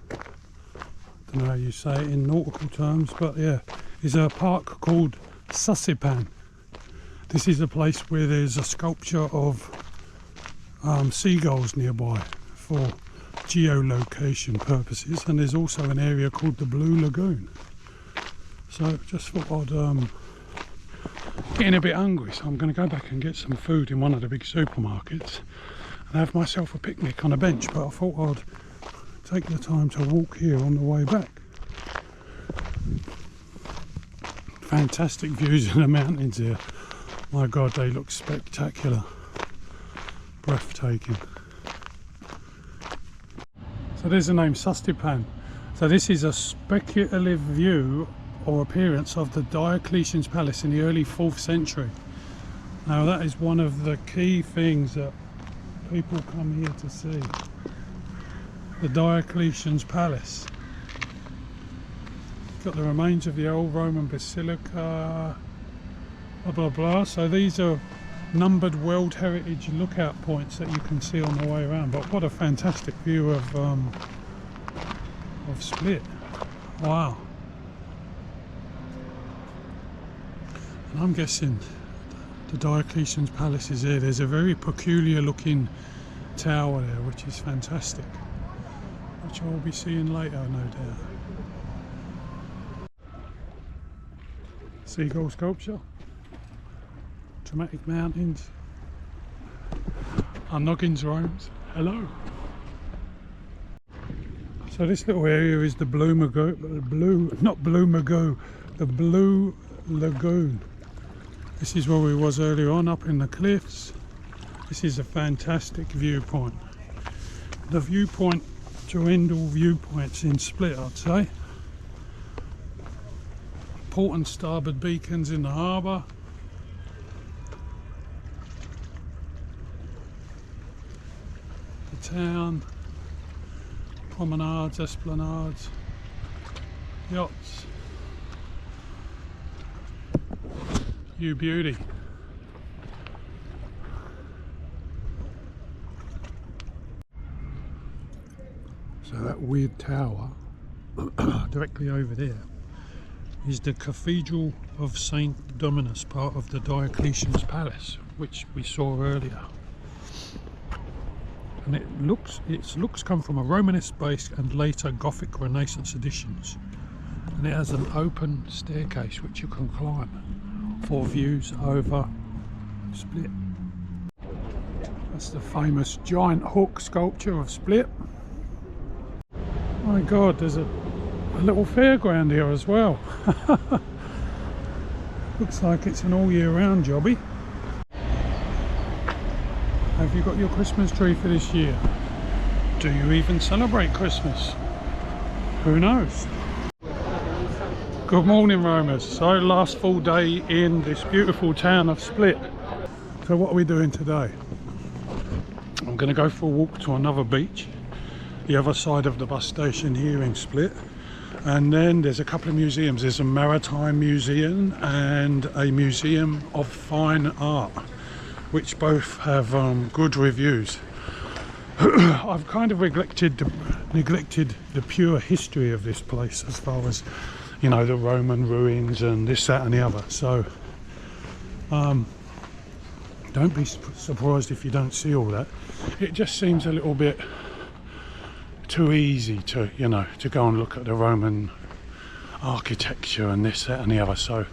I don't know how you say it in nautical terms, but yeah, is a park called Zadar. This is a place where there's a sculpture of seagulls nearby for geolocation purposes, and there's also an area called the Blue Lagoon. So just thought I'd getting a bit hungry, so I'm going to go back and get some food in one of the big supermarkets and have myself a picnic on a bench, but I thought I'd take the time to walk here on the way back. Fantastic views of the mountains here. My god, they look spectacular, breathtaking. So there's the name Zadar. So this is a speculative view or appearance of the Diocletian's palace in the early 4th century. Now that is one of the key things that people come here to see. The Diocletian's palace. Got the remains of the old Roman basilica, blah blah blah. So these are numbered World Heritage lookout points that you can see on the way around. But what a fantastic view of Split. Wow. And I'm guessing the Diocletian's palace is here. There's a very peculiar looking tower there, which is fantastic, which I'll be seeing later, no doubt. Seagull sculpture, dramatic mountains, our noggins rhymes. Hello. So this little area is the Blue Lagoon. This is where we was earlier on, up in the cliffs. This is a fantastic viewpoint. The viewpoint to end all viewpoints in Split, I'd say. Port and starboard beacons in the harbour. The town. Promenades, esplanades, yachts. You beauty. So that weird tower directly over there is the Cathedral of St. Dominus, part of the Diocletian's palace, which we saw earlier. And its looks come from a Romanesque base and later Gothic Renaissance additions. And it has an open staircase which you can climb for views over Split. That's the famous giant hook sculpture of Split. My God, there's a little fairground here as well. Looks like it's an all year round jobby. Have you got your Christmas tree for this year? Do you even celebrate Christmas? Who knows? Good morning, roamers. So last full day in this beautiful town of Split. So what are we doing today? I'm going to go for a walk to another beach, the other side of the bus station here in Split. And then there's a couple of museums. There's a Maritime museum and a museum of fine art, which both have good reviews. I've kind of neglected the pure history of this place, as far as, you know, the Roman ruins and this, that and the other. So don't be surprised if you don't see all that. It just seems a little bit too easy to, you know, to go and look at the Roman architecture and this, that and the other. So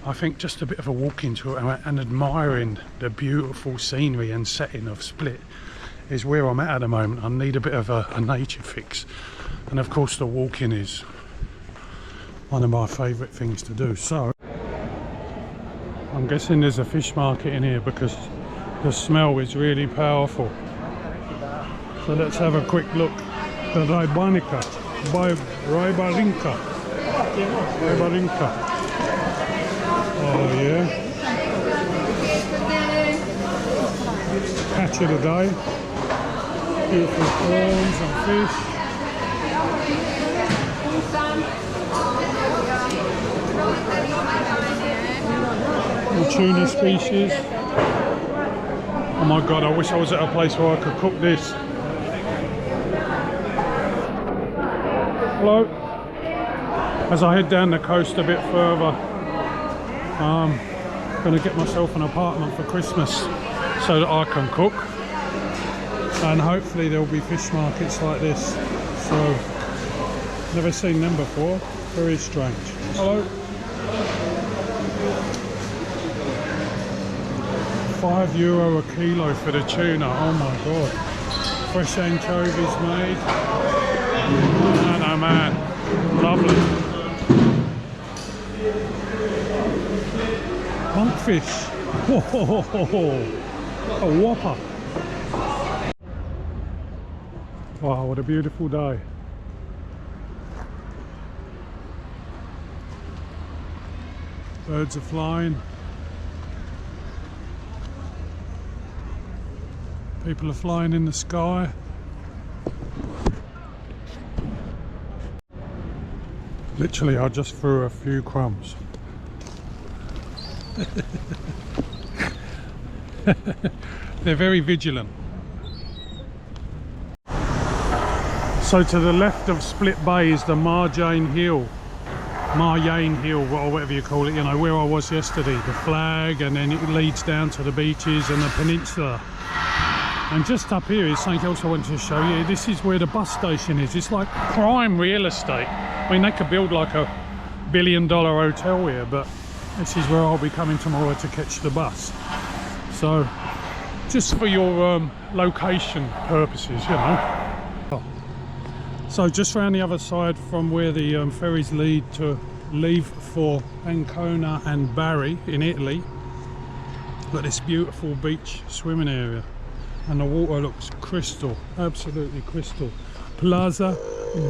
I think just a bit of a walk into it and admiring the beautiful scenery and setting of Split is where I'm at the moment. I need a bit of a nature fix, and of course the walking is one of my favourite things to do. So I'm guessing there's a fish market in here because the smell is really powerful. So let's have a quick look. The Rijeka, Rijeka. Oh yeah. Catch of the day. Beautiful prawns and fish. The tuna species. Oh my God, I wish I was at a place where I could cook this. Hello. As I head down the coast a bit further, I'm going to get myself an apartment for Christmas so that I can cook, and hopefully there'll be fish markets like this. So never seen them before, very strange. Hello. €5 a kilo for the tuna. Oh my God. Fresh anchovies made. Man, oh man, lovely. Monkfish. A whopper. Wow, what a beautiful day. Birds are flying. People are flying in the sky. Literally, I just threw a few crumbs. They're very vigilant. So to the left of Split Bay is the Marjan Hill, or whatever you call it, you know, where I was yesterday, the flag, and then it leads down to the beaches and the peninsula. And just up here is something else I wanted to show you. This is where the bus station is. It's like prime real estate. I mean, they could build like a $1 billion hotel here, but this is where I'll be coming tomorrow to catch the bus. So just for your location purposes, you know. So just around the other side from where the ferries leave for Ancona and Bari in Italy, got this beautiful beach swimming area, and the water looks crystal, absolutely crystal. Plaza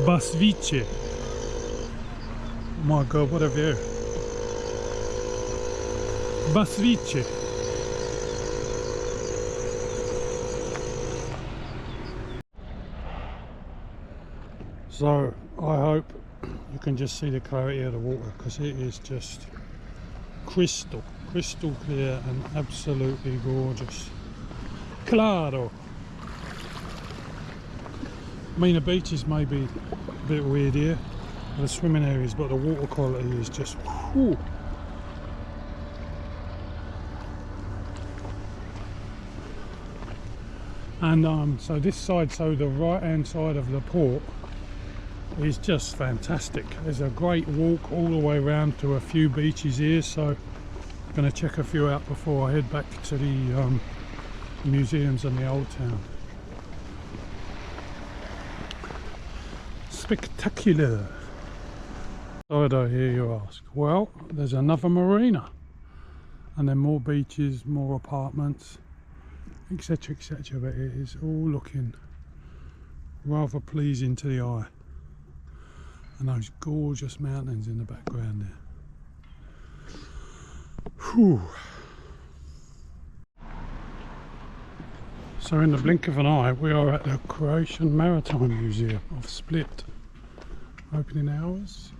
Basvice. Oh my God, what a view. Basvice. So I hope you can just see the clarity of the water, because it is just crystal clear and absolutely gorgeous. Claro. I mean, the beaches may be a bit weird here, the swimming areas, but the water quality is just whew. And so this side, so the right hand side of the port is just fantastic. There's a great walk all the way around to a few beaches here, so I'm going to check a few out before I head back to the museums in the old town. Spectacular. So I hear you ask. Well, there's another marina, and then more beaches, more apartments, etc, etc, but it is all looking rather pleasing to the eye, and those gorgeous mountains in the background there. Whew. So in the blink of an eye we are at the Croatian Maritime Museum of Split. Opening hours.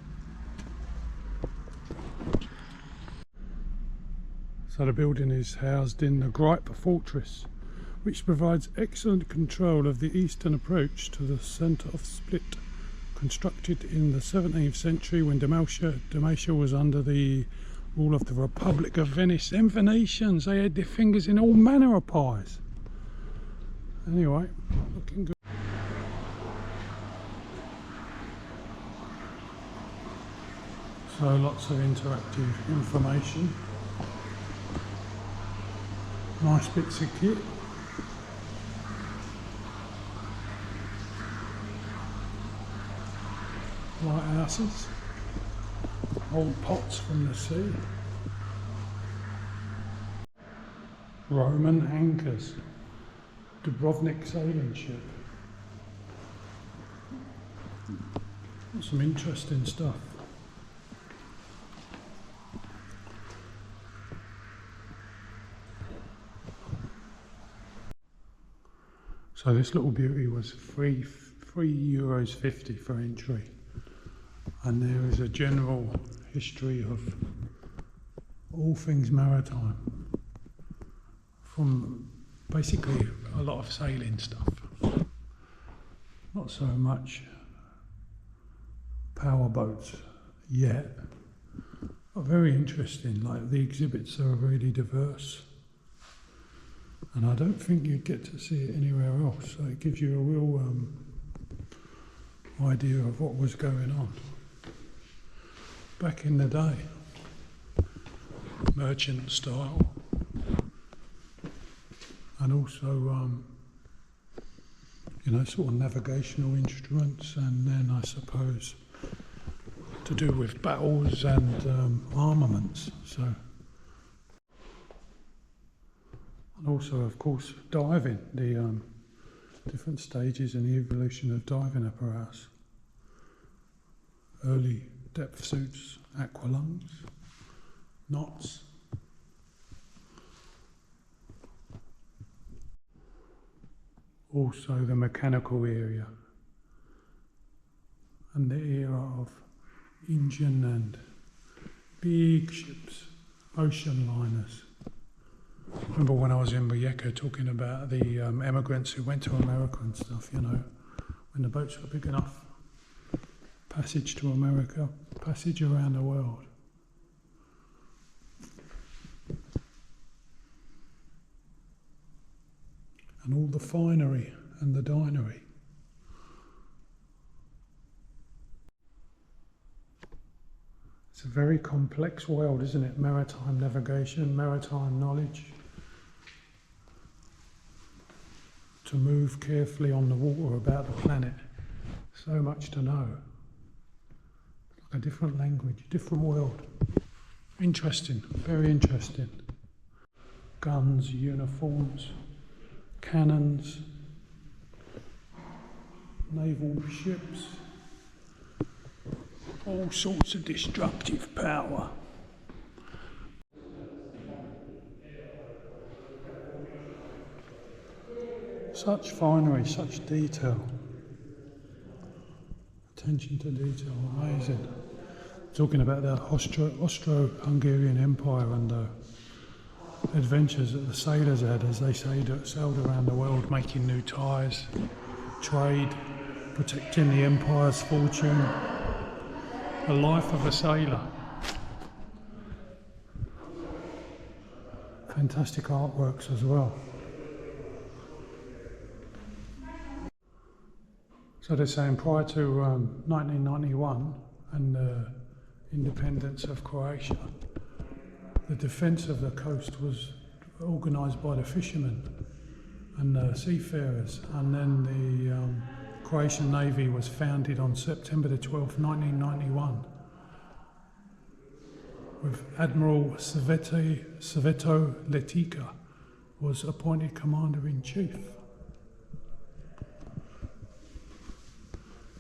So the building is housed in the Gripe Fortress, which provides excellent control of the eastern approach to the centre of Split. Constructed in the 17th century when Dalmatia was under the rule of the Republic of Venice. Them Venetians, they had their fingers in all manner of pies. Anyway, looking good. So lots of interactive information. Nice bits of kit. Lighthouses. Old pots from the sea. Roman anchors. Dubrovnik sailing ship. Some interesting stuff. So this little beauty was €3.50 for entry, and there is a general history of all things maritime, from basically a lot of sailing stuff, not so much power boats yet, but very interesting. Like, the exhibits are really diverse, and I don't think you'd get to see it anywhere else, so it gives you a real idea of what was going on back in the day. Merchant style, and also you know, sort of navigational instruments, and then I suppose to do with battles and armaments. So, and also of course diving, the different stages in the evolution of diving apparatus. Early depth suits, aqualungs, knots. Also the mechanical area, and the era of engine and big ships, ocean liners. Remember when I was in Rijeka talking about the emigrants who went to America and stuff, you know, when the boats were big enough. Passage to America, passage around the world. And all the finery and the dinery. It's a very complex world, isn't it? Maritime navigation, maritime knowledge. To move carefully on the water about the planet. So much to know. Like a different language, different world. Interesting, very interesting. Guns, uniforms, cannons, naval ships, all sorts of destructive power. Such finery, such detail. Attention to detail, amazing. Talking about the Austro-Hungarian Empire and the adventures that the sailors had as they sailed around the world, making new ties, trade, protecting the empire's fortune. The life of a sailor. Fantastic artworks as well. So they're saying prior to 1991 and the independence of Croatia, the defence of the coast was organised by the fishermen, and seafarers. And then the Croatian Navy was founded on September the 12th, 1991, with Admiral Sveto Letica was appointed Commander-in-Chief.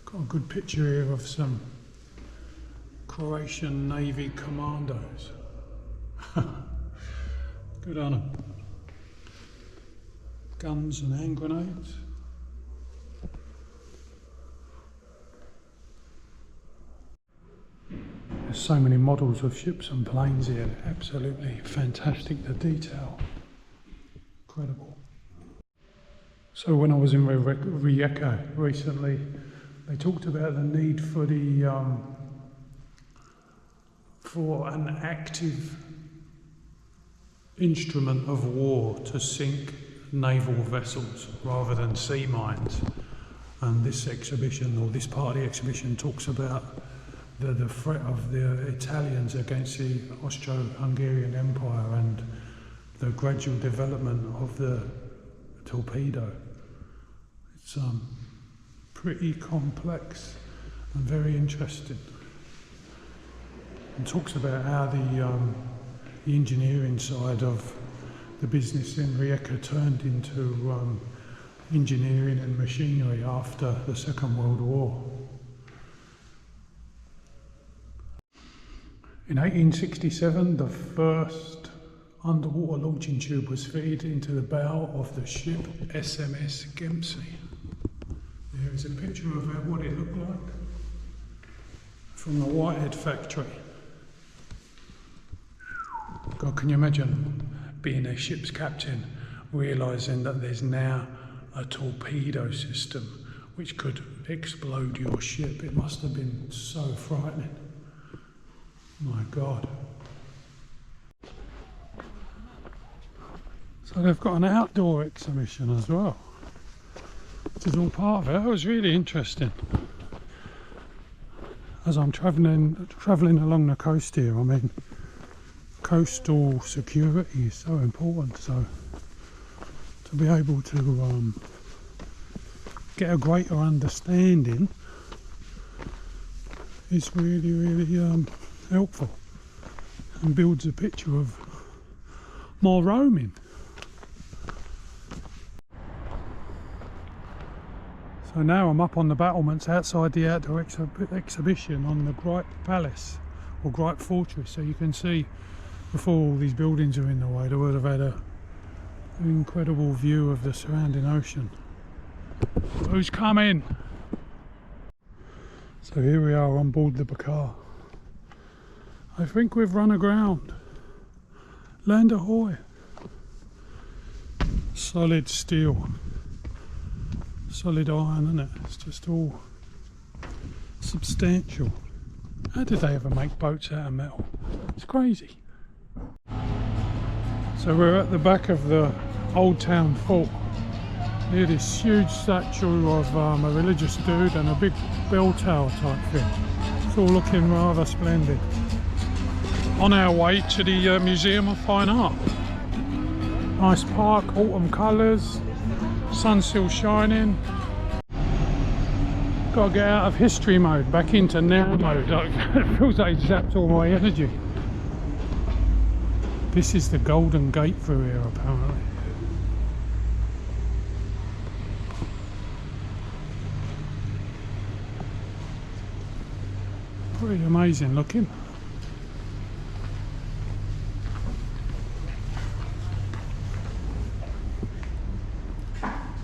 Got a good picture here of some Croatian Navy commandos. Good on them. Guns and hand grenades. There's so many models of ships and planes here. Absolutely fantastic, the detail. Incredible. So when I was in Rijeka recently, they talked about the need for for an active instrument of war to sink naval vessels rather than sea mines. And this exhibition, or this part of the exhibition, talks about the threat of the Italians against the Austro-Hungarian Empire and the gradual development of the torpedo. It's pretty complex and very interesting, and talks about how the engineering side of the business in Rijeka turned into engineering and machinery after the Second World War. In 1867, the first underwater launching tube was fitted into the bow of the ship SMS Dempsey. There is a picture of what it looked like from the Whitehead factory. God, can you imagine being a ship's captain, realising that there's now a torpedo system which could explode your ship? It must have been so frightening. My God. So they've got an outdoor exhibition as well, which is all part of it. That was really interesting. As I'm travelling along the coast here, I mean, coastal security is so important, so to be able to get a greater understanding is really, really helpful, and builds a picture of more roaming. So now I'm up on the battlements outside the outdoor exhibition on the Gripe Palace, or Gripe Fortress, so you can see before all these buildings are in the way, they would have had an incredible view of the surrounding ocean. Who's coming? So here we are on board the Bakar. I think we've run aground. Land ahoy. Solid steel. Solid iron, isn't it? It's just all substantial. How did they ever make boats out of metal? It's crazy. So we're at the back of the Old Town Fort, near this huge statue of a religious dude and a big bell tower type thing. It's all looking rather splendid. On our way to the Museum of Fine Art. Nice park, autumn colours, sun still shining. Got to get out of history mode, back into now mode. It feels like it's zapped all my energy. This is the Golden Gate through here, apparently. Pretty amazing looking.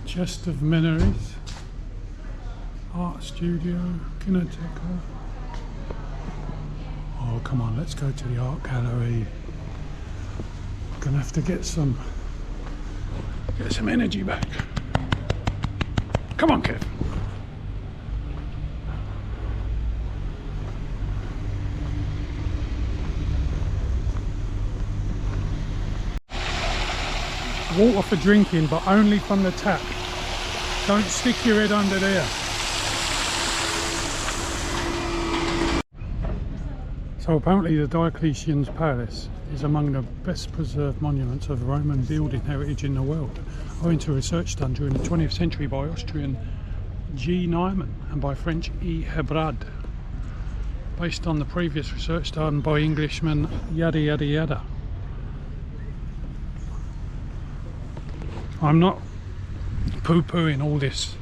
Chest of Memories, Art Studio, Kinoteca. Oh, come on, let's go to the art gallery. Gonna have to get some energy back. Come on, Kev. Water for drinking, but only from the tap. Don't stick your head under there. So apparently the Diocletian's Palace is among the best preserved monuments of Roman building heritage in the world, owing to research done during the 20th century by Austrian G. Nyman and by French E. Hebrard, based on the previous research done by Englishman yada yada yada. I'm not poo-pooing all this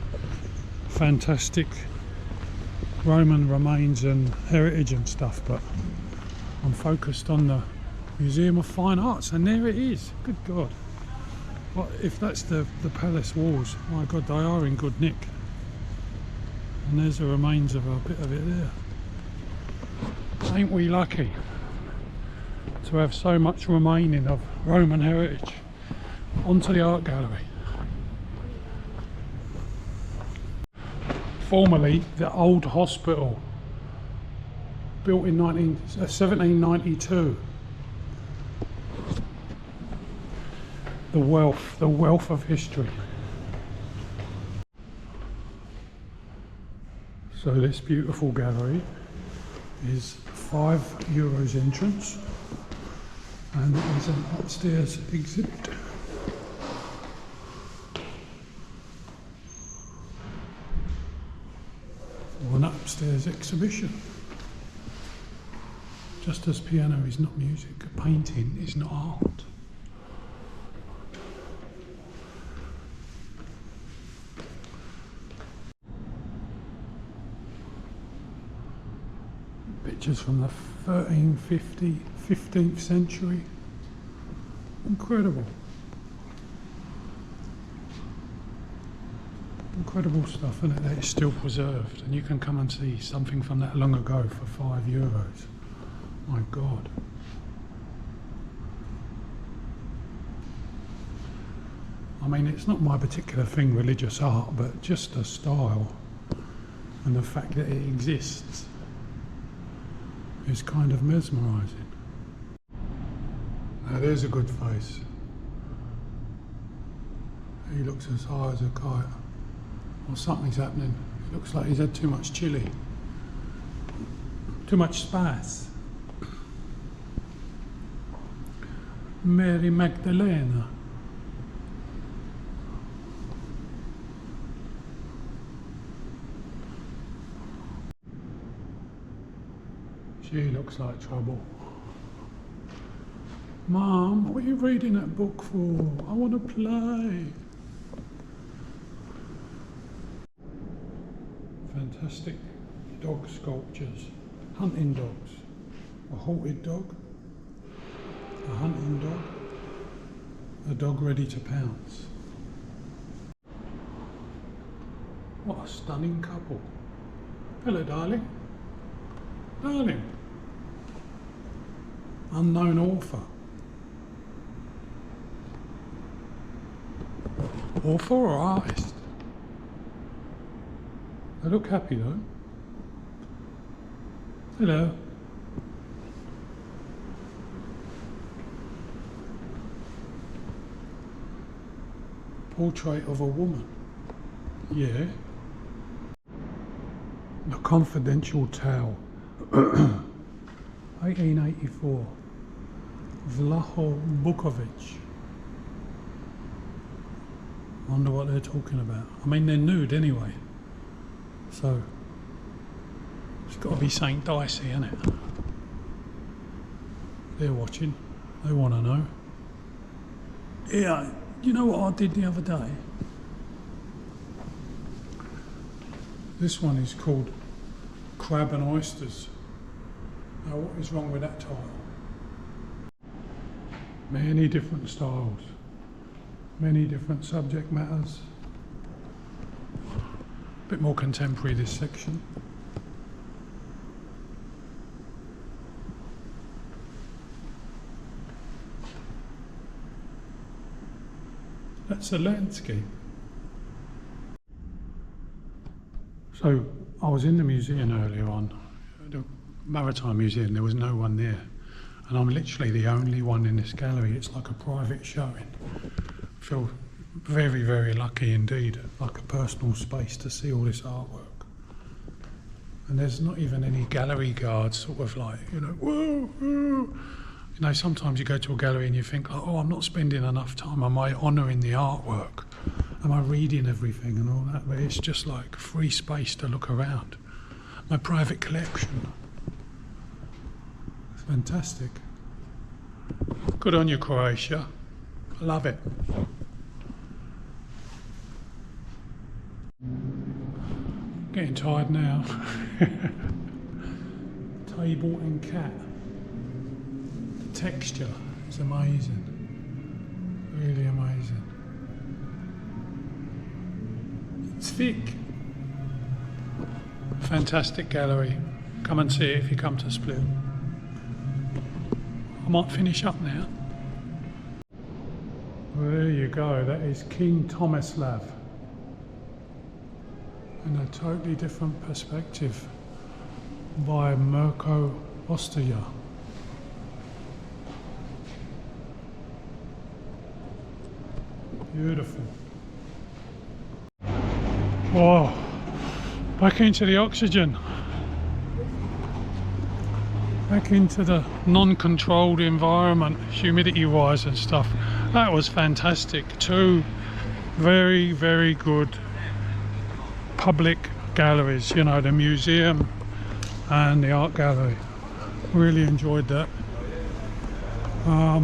fantastic Roman remains and heritage and stuff, but I'm focused on the Museum of Fine Arts, and there it is. Good God. What if that's the palace walls? My God, they are in good nick. And there's the remains of a bit of it there. Ain't we lucky to have so much remaining of Roman heritage? Onto the art gallery. Formerly the old hospital, built in 1792. The wealth of history. So this beautiful gallery is €5 entrance, and it is an upstairs exhibit. Or an upstairs exhibition. Just as piano is not music, painting is not art. Pictures from the 1350, 15th century. Incredible. Incredible stuff, isn't it? That it's still preserved, and you can come and see something from that long ago for €5. My God. I mean, it's not my particular thing, religious art, but just the style and the fact that it exists is kind of mesmerising. Now there's a good face. He looks as high as a kite. Or something's happening. It looks like he's had too much chili. Too much spice. Mary Magdalena. She looks like trouble. Mum, what are you reading that book for? I want to play. Fantastic dog sculptures. Hunting dogs. A halted dog. A hunting dog. A dog ready to pounce. What a stunning couple. Hello, darling. Darling. Unknown author. Author or artist? They look happy though. Hello. Portrait of a woman. Yeah. The Confidential Tale. 1884. Vlaho Bukovic. Wonder what they're talking about. I mean, they're nude anyway. So, it's got to be St. Dicey, isn't it? They're watching. They want to know. Yeah, you know what I did the other day? This one is called Crab and Oysters. Now, what is wrong with that title? Many different styles. Many different subject matters. A bit more contemporary, this section. That's a landscape. So I was in the museum earlier on, the Maritime Museum. There was no one there, and I'm literally the only one in this gallery. It's like a private showing. I feel very, very lucky indeed, like a personal space to see all this artwork. And there's not even any gallery guards sort of like, you know, whoa, whoa. You know, sometimes you go to a gallery and you think, oh, I'm not spending enough time. Am I honouring the artwork? Am I reading everything and all that? But it's just like free space to look around. My private collection. It's fantastic. Good on you, Croatia. I love it. Getting tired now. Table and cat. The texture is amazing. Really amazing. It's thick. Fantastic gallery. Come and see it if you come to Split. I might finish up now. Well, there you go. That is King Tomislav. In a totally different perspective by Mirko Ostoja. Beautiful. Whoa, back into the oxygen. Back into the non-controlled environment, humidity-wise and stuff. That was fantastic. Two very, very good public galleries, you know, the museum and the art gallery. Really enjoyed that. I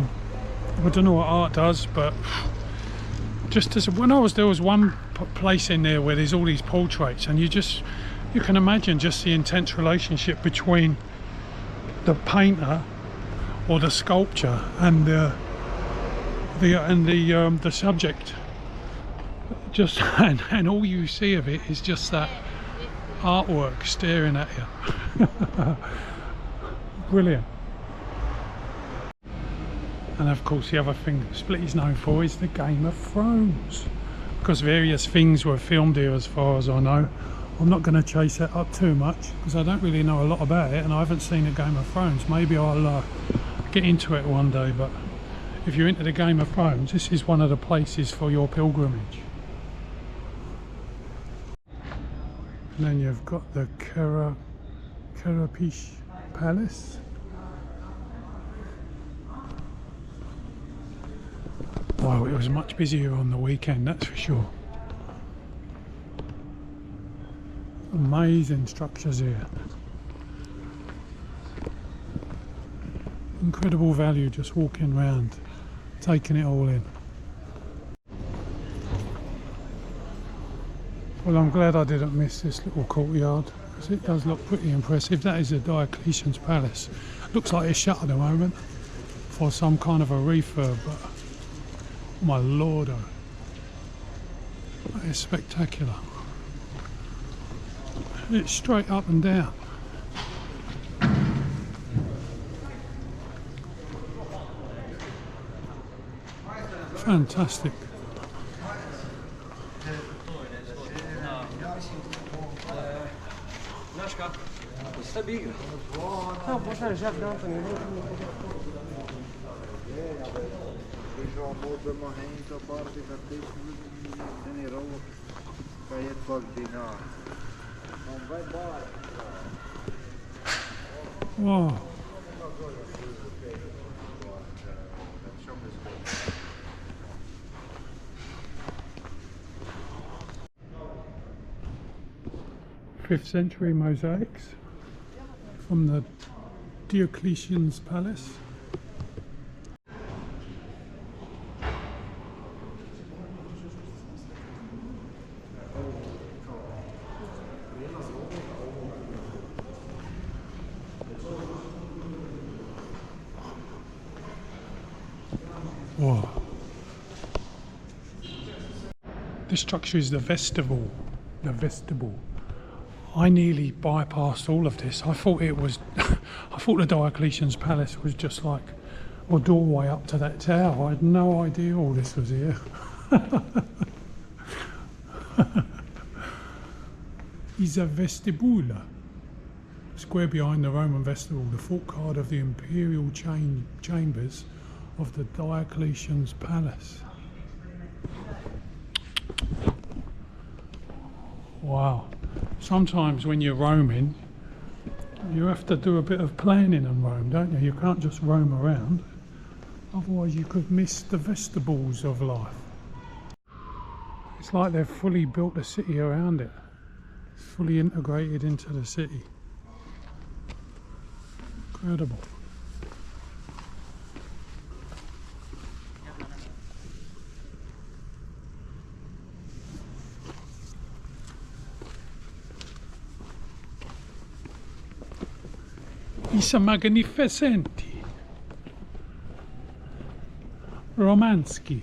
don't know what art does, but just as when I was there was one place in there where there's all these portraits, and you can imagine just the intense relationship between the painter or the sculpture and the subject. Just and all you see of it is just that artwork staring at you. Brilliant. And of course the other thing Split is known for is the Game of Thrones, because various things were filmed here as far as I know. I'm not going to chase that up too much because I don't really know a lot about it and I haven't seen a Game of Thrones. Maybe I'll get into it one day, but if you're into the Game of Thrones, this is one of the places for your pilgrimage. And then you've got the Karapish Palace. Wow, it was much busier on the weekend, that's for sure. Amazing structures here. Incredible value just walking around, taking it all in. Well, I'm glad I didn't miss this little courtyard because it does look pretty impressive. That is the Diocletian's Palace. Looks like it's shut at the moment for some kind of a refurb, but oh my lord, that is spectacular. It's straight up and down. Fantastic. Wow. Fifth century mosaics from the Diocletian's Palace. Whoa. This structure is the vestibule. The vestibule. I nearly bypassed all of this. I thought it was I thought the Diocletian's Palace was just like a doorway up to that tower. I had no idea all this was here. Is a vestibule. Square behind the Roman vestibule, the facade of the imperial chambers of the Diocletian's Palace. Wow. Sometimes when you're roaming, You have to do a bit of planning in Rome, don't you? You can't just roam around, otherwise you could miss the vegetables of life. It's like they've fully built the city around it. It's fully integrated into the city. Incredible. It's magnificenti. Romansky.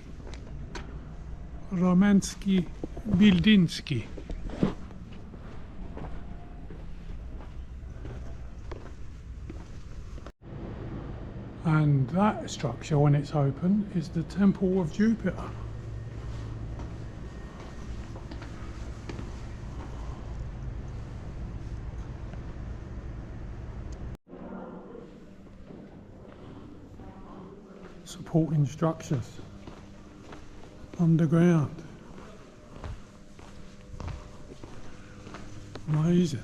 Romansky Bildinsky. And that structure, when it's open, is the Temple of Jupiter. Supporting structures underground. Amazing.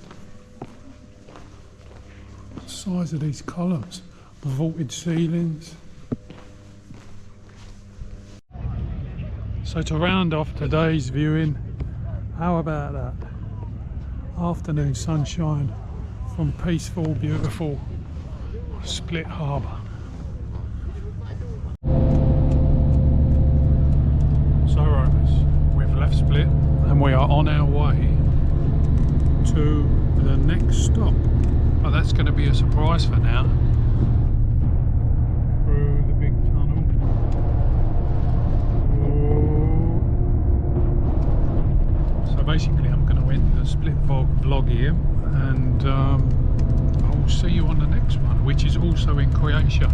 The size of these columns, vaulted ceilings. So to round off today's viewing, how about that? Afternoon sunshine from peaceful, beautiful Split Harbour. Left Split and we are on our way to the next stop, but that's going to be a surprise for now. Through the big tunnel. So basically I'm going to end the Split vlog here, and I will see you on the next one, which is also in Croatia.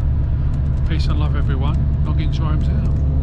Peace and love everyone. Noggins Rhymes out.